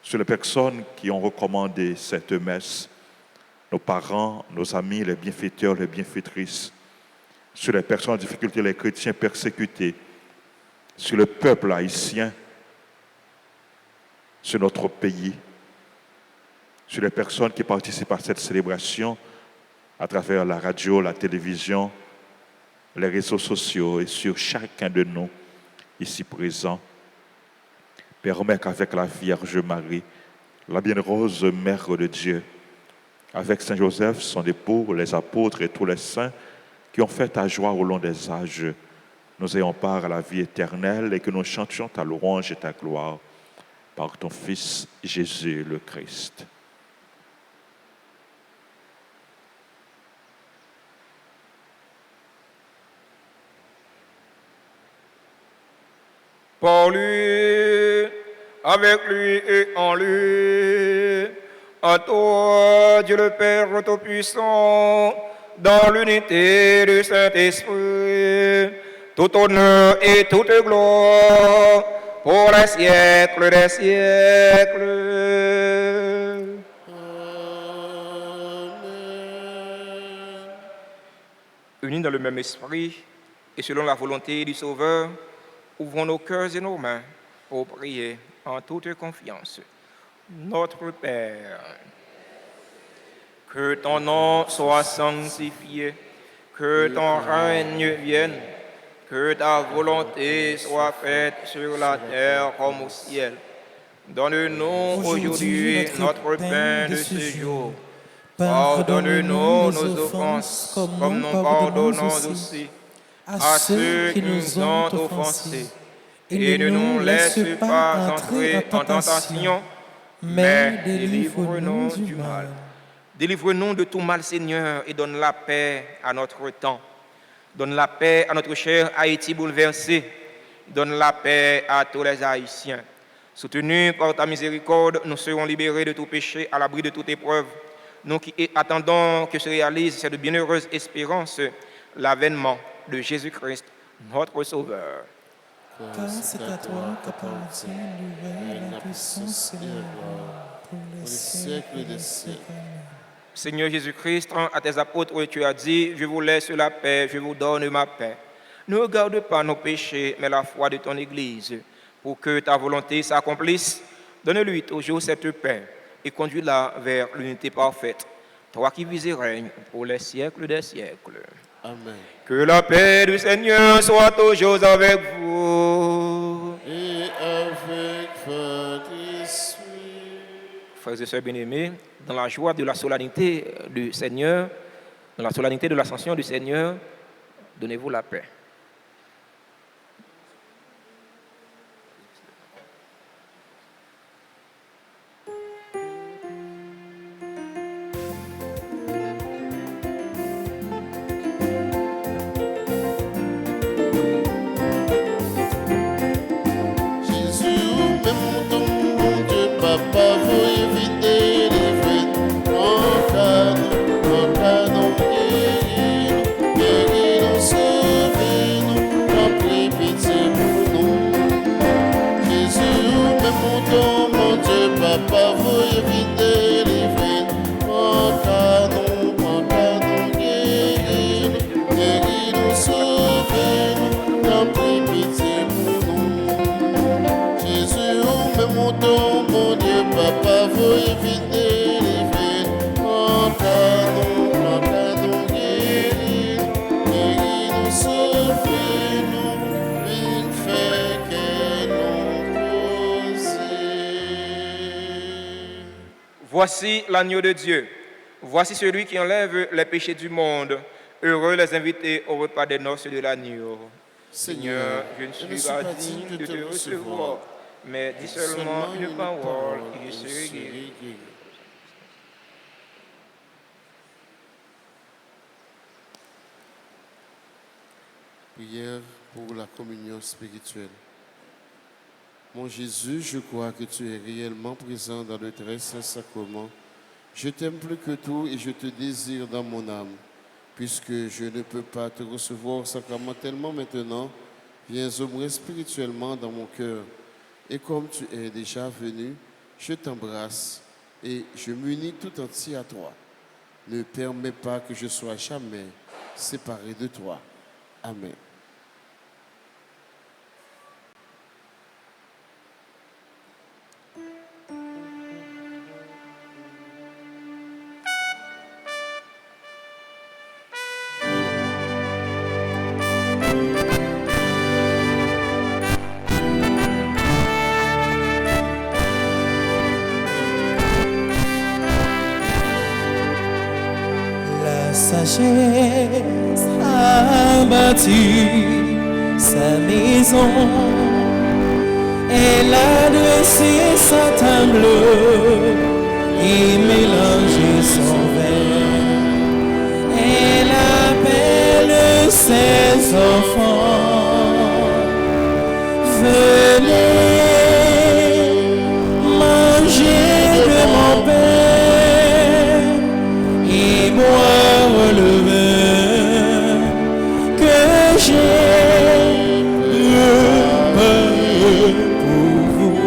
sur les personnes qui ont recommandé cette messe, nos parents, nos amis, les bienfaiteurs, les bienfaitrices, sur les personnes en difficulté, les chrétiens persécutés, sur le peuple haïtien, sur notre pays, sur les personnes qui participent à cette célébration à travers la radio, la télévision, les réseaux sociaux et sur chacun de nous ici présents. Permets qu'avec la Vierge Marie, la bienheureuse Mère de Dieu, avec Saint Joseph, son époux, les apôtres et tous les saints qui ont fait ta joie au long des âges, nous ayons part à la vie éternelle et que nous chantions ta louange et ta gloire par ton Fils Jésus le Christ. Par lui, avec lui et en lui, à toi, Dieu le Père Tout-Puissant, dans l'unité du Saint-Esprit, tout honneur et toute gloire pour les siècles des siècles. Unis dans le même esprit et selon la volonté du Sauveur, ouvrons nos cœurs et nos mains pour prier en toute confiance. Notre Père, que ton nom soit sanctifié, que ton règne vienne, que ta volonté soit faite sur la terre comme au ciel. Donne-nous aujourd'hui notre pain de ce jour. Pardonne-nous nos offenses, comme nous pardonnons aussi à ceux qui nous ont offensés. Et ne nous laisse pas entrer en tentation, mais délivre-nous du mal. Délivre-nous de tout mal, Seigneur, et donne la paix à notre temps. Donne la paix à notre cher Haïti bouleversé. Donne la paix à tous les Haïtiens. Soutenus par ta miséricorde, nous serons libérés de tout péché, à l'abri de toute épreuve. Nous qui attendons que se réalise cette bienheureuse espérance, l'avènement de Jésus-Christ, notre Sauveur. Car c'est à toi qu'appartient le règne, la puissance et la gloire pour les siècles des siècles. Seigneur Jésus-Christ, à tes apôtres, tu as dit, je vous laisse la paix, je vous donne ma paix. Ne regarde pas nos péchés, mais la foi de ton Église. Pour que ta volonté s'accomplisse, donne-lui toujours cette paix et conduis-la vers l'unité parfaite. Toi qui vis et règnes pour les siècles des siècles. Amen. Que la paix du Seigneur soit toujours avec vous. Et avec votre esprit. Frères et sœurs bien-aimés, dans la joie de la solennité du Seigneur, dans la solennité de l'ascension du Seigneur, donnez-vous la paix. Jésus, même ton Dieu papa, vous évitez les veines. En canon, guéris-nous, sauvez-nous, en prie pitié pour nous. Jésus, même mon Dieu, papa, vous évitez les veines. En canon, guéris-nous, sauvez-nous, en prie pitié pour nous. Jésus, même mon Dieu, papa, vous évitez les veines. En canon, guéris-nous, sauvez-nous, une fait qu'elle nous Voici l'agneau de Dieu. Voici celui qui enlève les péchés du monde. Heureux les invités au repas des noces de l'agneau. Seigneur, je ne suis pas digne de te recevoir, mais dis seulement une parole et je serai guéri. Prière pour la communion spirituelle. Mon Jésus, je crois que tu es réellement présent dans le très saint sacrement. Je t'aime plus que tout et je te désire dans mon âme. Puisque je ne peux pas te recevoir sacramentellement maintenant, viens au moins spirituellement dans mon cœur. Et comme tu es déjà venu, je t'embrasse et je m'unis tout entier à toi. Ne permets pas que je sois jamais séparé de toi. Amen. La sagesse a bâti sa maison. Elle a dressé sa table et mélangé son vin. Elle appelle ses enfants. Venez manger de mon pain et boire le vin que j'ai préparé pour vous.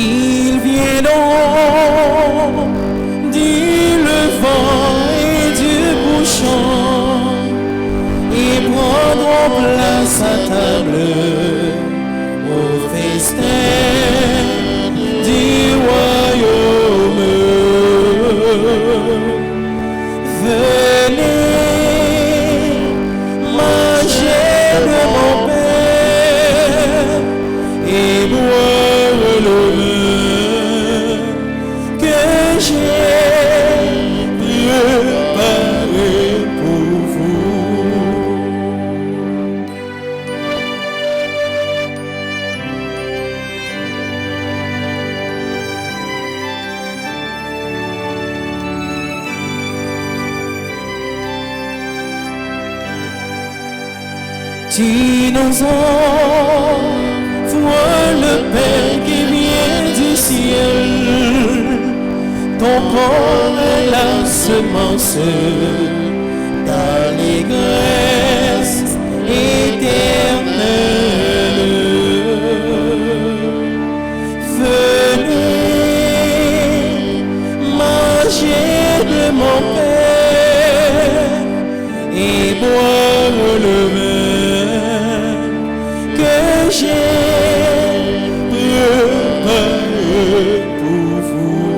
Ils viendront du levant et du couchant et prendront place à table au festin du royaume. Venez manger de mon pain et boire le vin que j'ai préparé pour vous. Tu nous envoies le pain qui vient du ciel, ton corps est la semence d'allégresse éternelle. Venez manger de mon pain et boire le vin que j'ai préparé pour vous.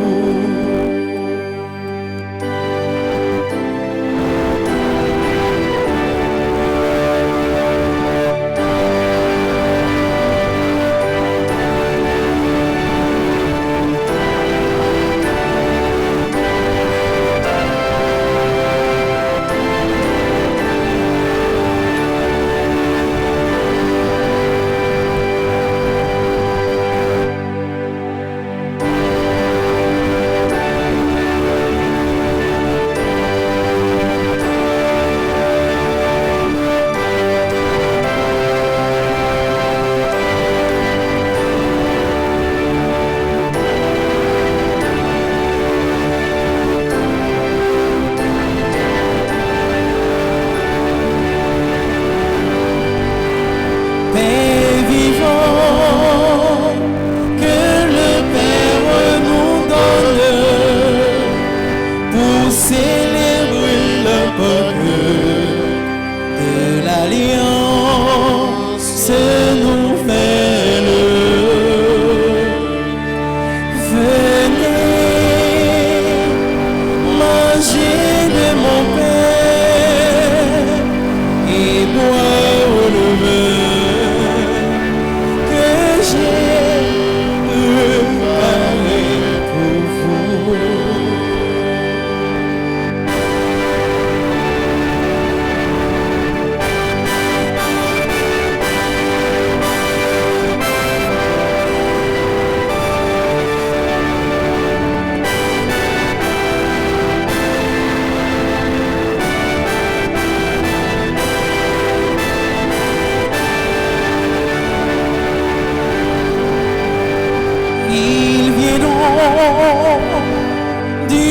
du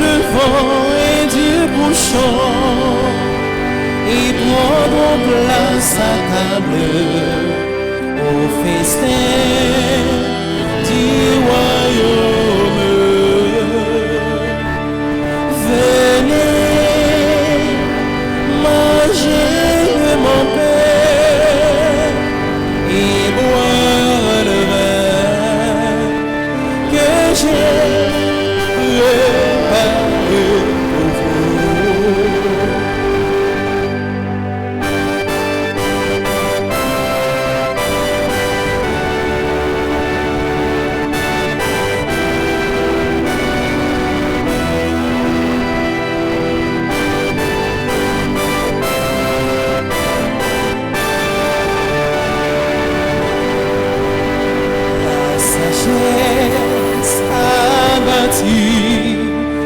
levant et du bouchon, et prendront place à table au festin du royaume. Venez manger de mon pain et boire le vin que j'ai préparé pour vous. Sagesse a bâti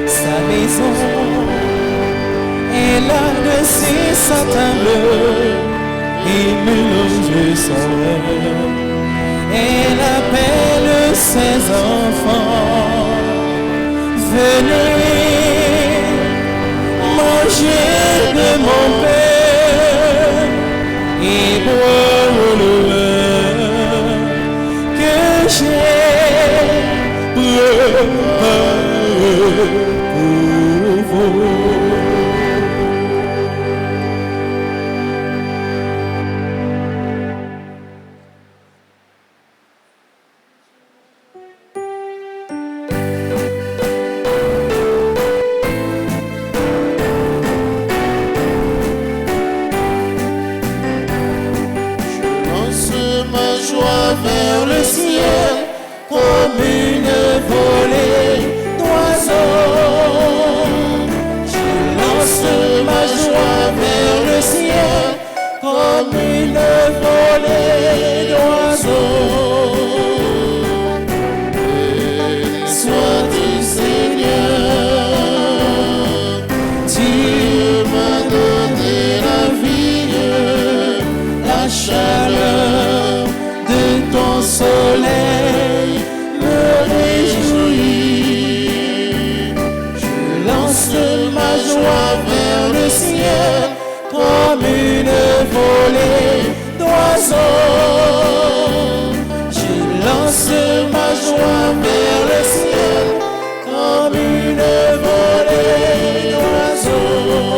sa maison, elle a dressé sa table et mélangé son vin. Elle appelle ses enfants, venez manger de mon pain et boire le vin que j'ai préparé pour vous. Lance ma joie vers le ciel comme une volée d'oiseaux. Je lance ma joie vers le ciel comme une volée d'oiseaux. Béni sois-tu, Seigneur, tu m'as donné la vie, la chaleur de ton soleil me réjouit. Je lance ma joie vers le ciel comme une volée d'oiseaux. Je lance ma joie vers le ciel comme une volée d'oiseaux.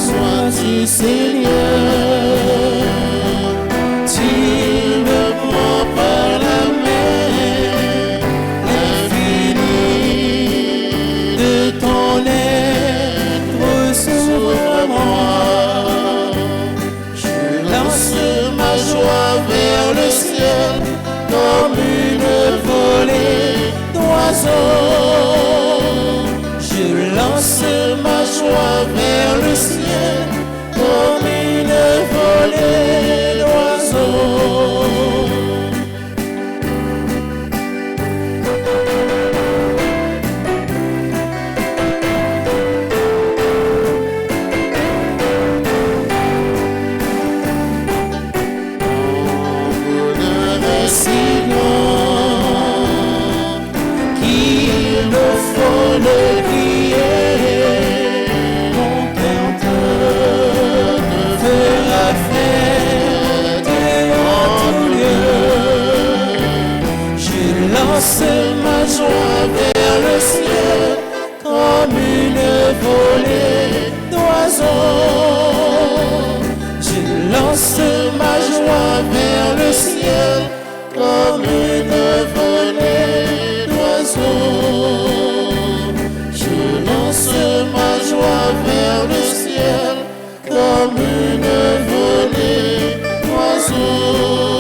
Sois-tu, Seigneur, tu me prends par la main, l'infini de ton être s'ouvre à moi. Je lance ma joie vers le ciel comme une volée d'oiseaux. Je lance ma joie vers le ciel comme une volée d'oiseaux. Bonheur est si grand qu'il nous faut le crier. Mon cœur te fera fête en tout lieu. Je lance ma joie vers le ciel comme une volée d'oiseaux. Je lance ma joie vers le ciel comme une volée d'oiseaux. Je lance ma joie vers le ciel comme une volée d'oiseaux.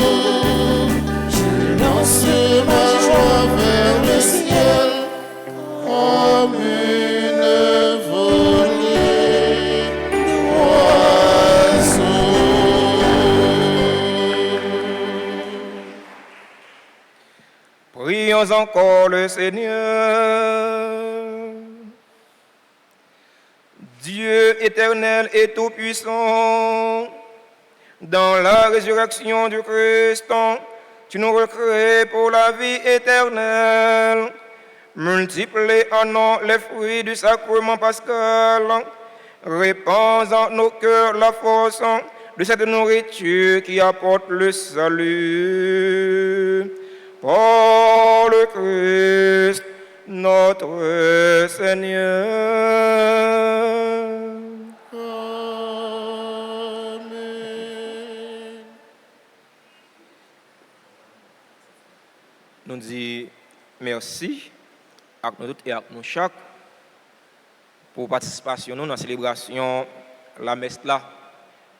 Je lance ma joie vers le ciel comme une volée d'oiseaux. Prions encore le Seigneur. Dieu éternel et tout-puissant, dans la résurrection du Christ, tu nous recrées pour la vie éternelle. Multiplie en nous les fruits du sacrement pascal. Répands en nos cœurs la force de cette nourriture qui apporte le salut. Par le Christ, notre Seigneur. Amen. Nous disons merci à nous tous et à nous chaque pour participation dans la célébration la messe là.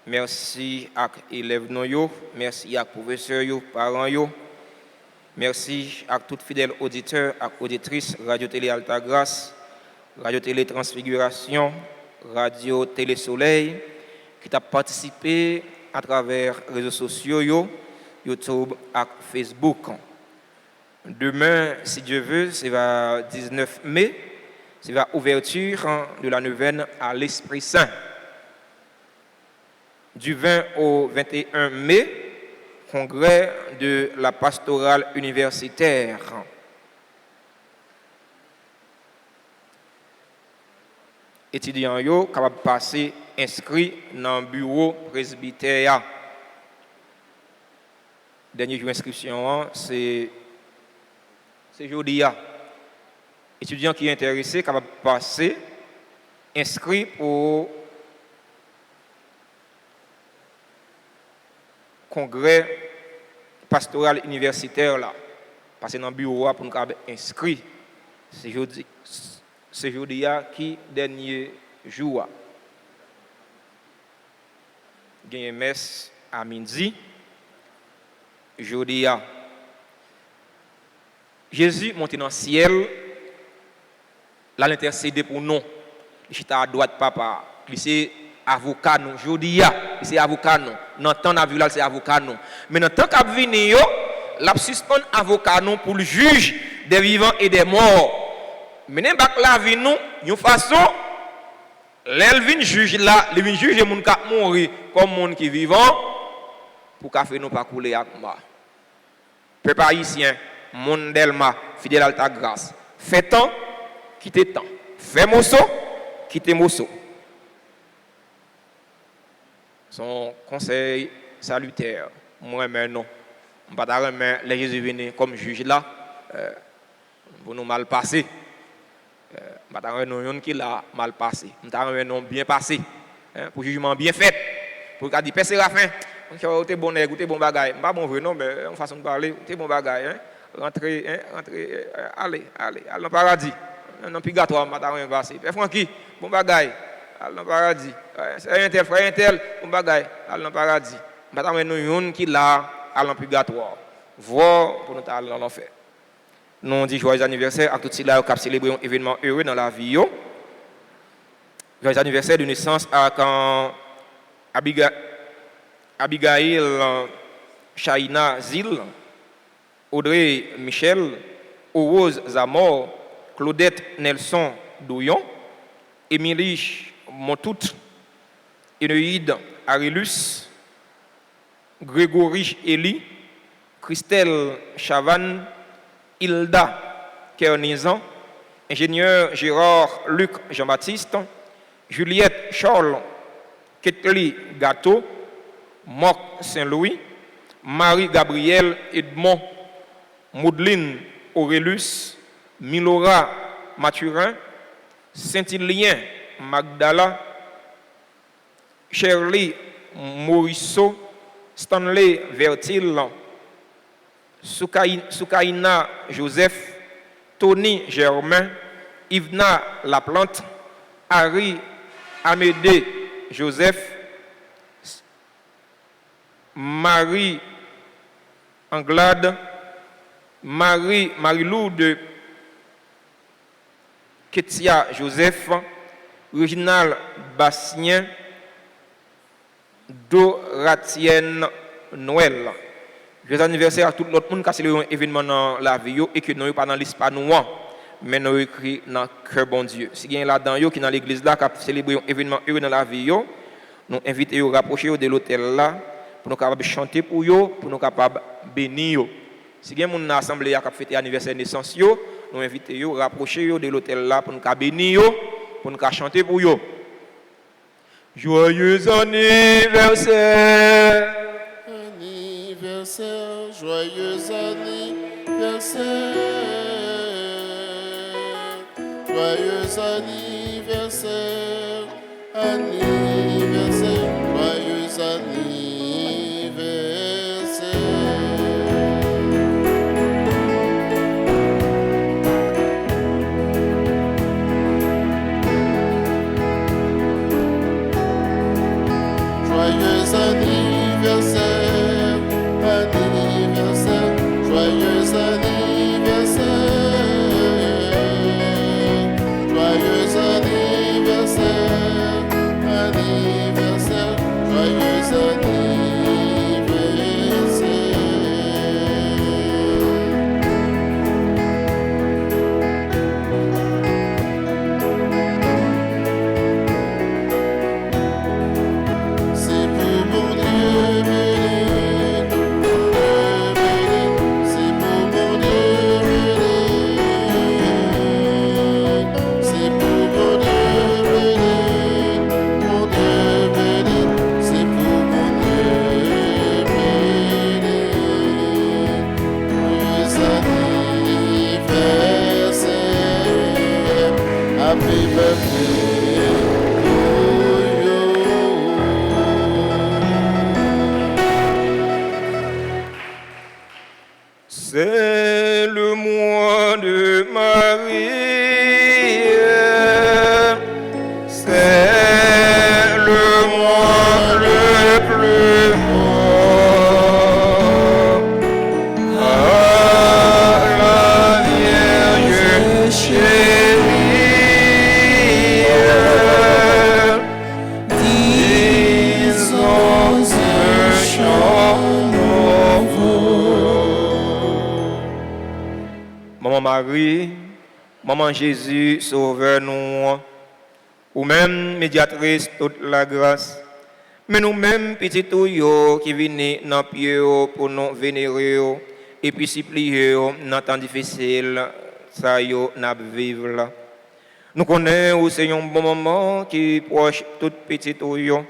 Merci à élèves nous, merci à professeurs, parents yo. Merci à tous fidèles auditeurs et auditrices Radio Télé Alta Grâce, Radio Télé Transfiguration, Radio Télé Soleil qui ont participé à travers les réseaux sociaux, YouTube et Facebook. Demain, si Dieu veut, c'est le 19 mai, c'est l'ouverture de la neuvaine à l'Esprit Saint. Du 20 au 21 mai, congrès de la pastorale universitaire. Étudiants yo capable passer inscrit dans le bureau presbytère. Dernier jour d'inscription c'est jeudi. Étudiants qui sont intéressés capable passer inscrit pour congrès pastoral universitaire là, passer dans le bureau pour nous inscrire. C'est jeudi qui dernier jour. Il y a une messe à midi. Jeudi. Jésus monté dans le ciel, là l'intercéder pour nous. Il est à droite papa. Il c'est avocat nous. Jeudi, c'est avocat nous. Dans le temps de c'est avocat nous. Mais dans le temps qu'a venir, la suspend avocat nous pour le juge des vivants et des morts. Mais n'importe la vie nous, une façon, l'elvin juge là, le juge est moun qui mourir comme moun qui vivant pour café nous pas couler avec moi. Peuple haïtien, moun Delma, fidèle Alta Grâce. Fait temps, quittez temps. Fait mosso, quittez mosso. Son conseil salutaire, moi-même non. Je ne vais pas les Jésus venir comme juge là, pour nous mal passer. Je ne vais pas nous qui l'a mal passé. Je vais nous bien passé. Pour jugement bien fait. Pour qu'il dise, Père Séraphin, tu es bon nègre, tu es bon bagaille. Pas bon vrai, non, mais en façon de parler, tu es bon bagaille. Rentrez, allez dans le paradis. Dans le purgatoire, je ne vais pas passer. Père Francky, bon bagaille. Allez dans le paradis. Frère Intel, bon bagaille. Allez dans le paradis. Je ne vais pas nous qui l'a dans le purgatoire. Voir pour nous aller dans l'enfer. Nous disons joyeux anniversaire à tous ceux qui ont célébré un événement heureux dans la vie. Joyeux anniversaire de naissance à quand Abigail Shaina Zil, Audrey Michel, Rose Zamor, Claudette Nelson Douillon, Émilie Montout, Enoïde Arilus, Grégory Eli, Christelle Chavan, Hilda Kernizan, ingénieur Gérard Luc Jean-Baptiste, Juliette Charles, Ketli Gâteau, Marc Saint-Louis, Marie-Gabrielle Edmond, Maudeline Aurélus, Milora Mathurin, Saint-Hilien Magdala, Shirley Morisseau, Stanley Vertil, Soukaina Joseph, Tony Germain, Yvna Laplante, Harry Amédée Joseph, Marie Anglade, Marie-Lou de Ketia Joseph, Reginald Bastien, Doratienne Noël. Joyeux anniversaire à tout l'autre monde qui a célébré un événement dans la vie et que nous pas dans l'espace noir. mais nous écrit dans le cœur bon Dieu. Si il y a là-dedans yo qui dans l'église là qui a célébré un événement heureux dans la vie yo, nous invitons à rapprocher de l'hôtel là pour nous capables chanter pour yo, pour nous capables bénir yo. Si il y a une assemblée qui a fêté l'anniversaire de naissance yo, nous invitons à rapprocher de l'hôtel là pour nous bénir yo, pour nous chanter pour yo. Joyeux anniversaire. Anniversaire, joyeux anniversaire. Joyeux anniversaire, anniversaire, joyeux anniversaire. Joyeux anniversaire, anniversaire, joyeux anniversaire. Joyeux anniversaire, anniversaire, joyeux anniversaire. C'est pour mon Dieu béni, c'est pour mon Dieu béni, c'est pour mon Dieu béni, c'est pour mon Dieu béni. Joyeux anniversaire, happy birthday to you. C'est le mois de Marie, c'est le mois le plus beau. À la Vierge chérie, disons ce chant nouveau. Maman Marie, Maman Jésus, sauveur nous, ou même médiatrice toute la grâce, mais nous-mêmes petits yo qui venons dans pied pour nous vénérer et puis supplier dans temps difficile, ça yo n'a vivre là. Nous connaissons c'est un bon moment qui proche toute petite yo,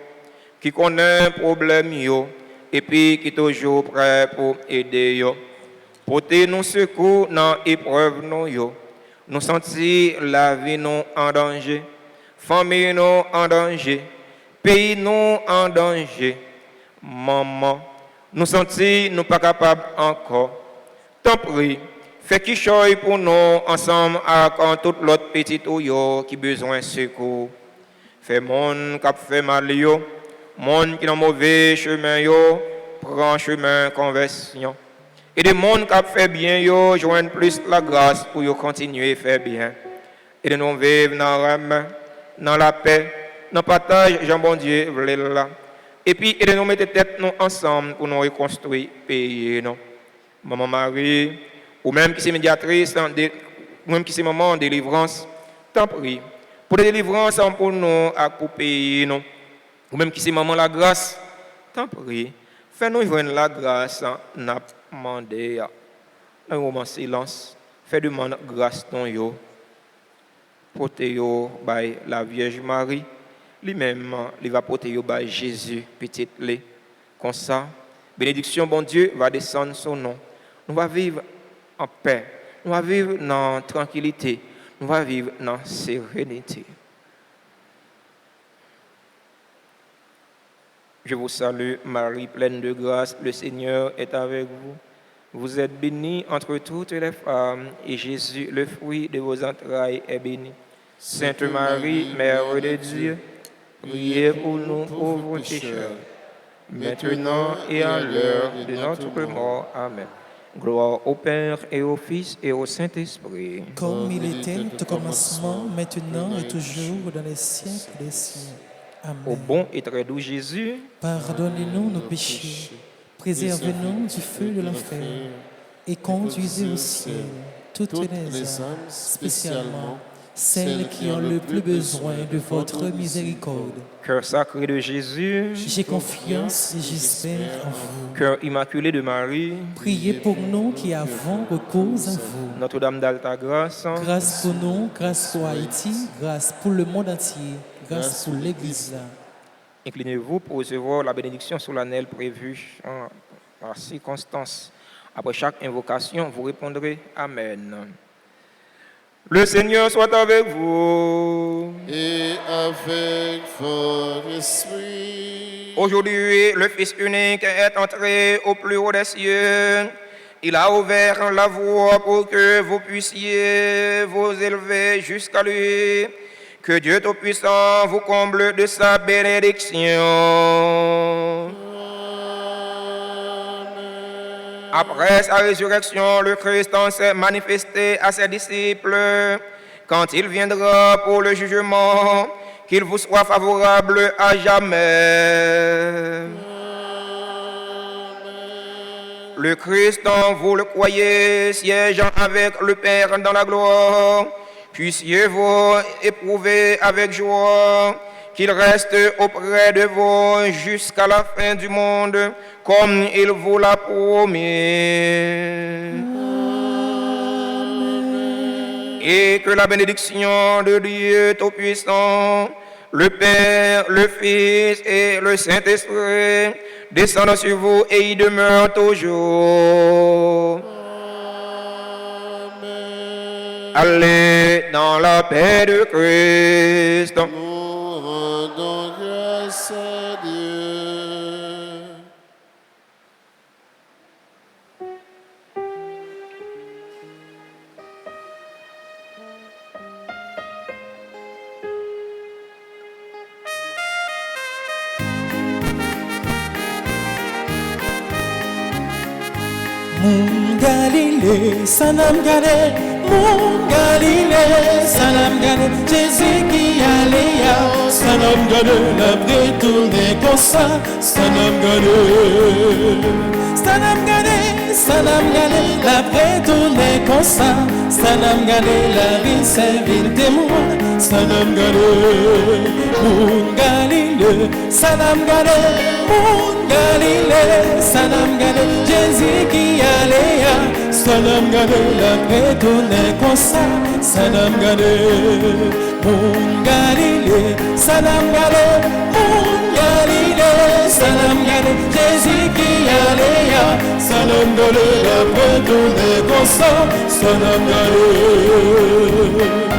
qui connaît problème yo et puis qui toujours prêt pour aider yo. Porter nos secours dans l'épreuve nous sentir la vie nous en danger, famille nous en danger, pays nous en danger. Maman, nous sentir nous pas capables encore. T'en prie, fais qui choisit pour nous ensemble avec toute l'autre petite yo qui besoin de secours. Fais monde qui fait mal yo, monde qui dans mauvais chemin yo, prend chemin conversion. Et des monde qui fait bien yo joignent plus la grâce pour yo continuer à faire bien. Et de nous vivre dans la main, dans la paix, dans le partage, Jean bon Dieu, v'lait là. Et puis, et de nous mettre tête nous ensemble pour nous reconstruire le pays. Maman Marie, ou même qui c'est médiatrice, ou même qui c'est maman de délivrance, t'en prie. Pour la délivrance pour nous et pour le pays, ou même qui c'est maman la grâce, t'en prie. Fais-nous joindre la grâce, n'a demandé. Dans un moment silence, fais demande grâce ton yo. Porter yo by la Vierge Marie, lui-même, il va porter yo by Jésus, petit lait. Comme ça, bénédiction, bon Dieu, va descendre sur nous. Nous allons vivre en paix, nous allons vivre dans tranquillité, nous allons vivre dans sérénité. Je vous salue, Marie, pleine de grâce, le Seigneur est avec vous. Vous êtes bénie entre toutes les femmes, et Jésus, le fruit de vos entrailles, est béni. Sainte Marie, Mère de Dieu, priez pour nous pauvres pécheurs, maintenant et à l'heure de notre mort. Amen. Gloire au Père et au Fils et au Saint-Esprit. Comme il était au commencement, maintenant et toujours dans les siècles des siècles. Amen. Au bon et très doux Jésus, pardonnez-nous nos péchés, préservez-nous du feu de l'enfer et conduisez au ciel toutes les âmes, spécialement celles qui ont le plus besoin de votre miséricorde. Cœur sacré de Jésus, J'ai confiance et j'espère en vous. cœur immaculé de Marie, Priez pour nous qui avons recours à vous. Notre-Dame d'Alta Grâce, Grâce pour nous, grâce pour Haïti, grâce pour le monde entier, grâce pour l'Église. inclinez-vous pour recevoir la bénédiction solennelle prévue en la circonstance. Après chaque invocation, vous répondrez Amen. Le Seigneur soit avec vous. Et avec votre esprit. Aujourd'hui, le Fils unique est entré au plus haut des cieux. Il a ouvert la voie pour que vous puissiez vous élever jusqu'à lui. Que Dieu Tout-Puissant vous comble de sa bénédiction. Après sa résurrection, le Christ s'est manifesté à ses disciples. Quand il viendra pour le jugement, qu'il vous soit favorable à jamais. Le Christ, vous le croyez, siégeant avec le Père dans la gloire, puissiez-vous éprouver avec joie qu'il reste auprès de vous jusqu'à la fin du monde, comme il vous l'a promis. Et que la bénédiction de Dieu Tout-Puissant, le Père, le Fils et le Saint-Esprit descendent sur vous et y demeurent toujours. Allez dans la paix de Christ. Nous rendons grâce à Dieu. Mon Galilée, Sanam Gade, mon Galilée, Sanam Gade, Jésus qui allait à Sanam Gade, la retourner comme ça, Sanam Gade, Sanam Gade, Sanam Gade, la retourner comme ça, Sanam Gade, la vie servile de moi, Sanam Gade, mon Galilée, Sanam Gade, mon Galilée, Sanam Gade, Jésus qui allait à Sanam Gade, la retourner comme ça, Sanam Gade, mon Galilée, Sanam Gade, mon Galilée, Sanam Gade, Jésus qui allait à Sanam Gade, la retourner comme ça, Sanam Gade.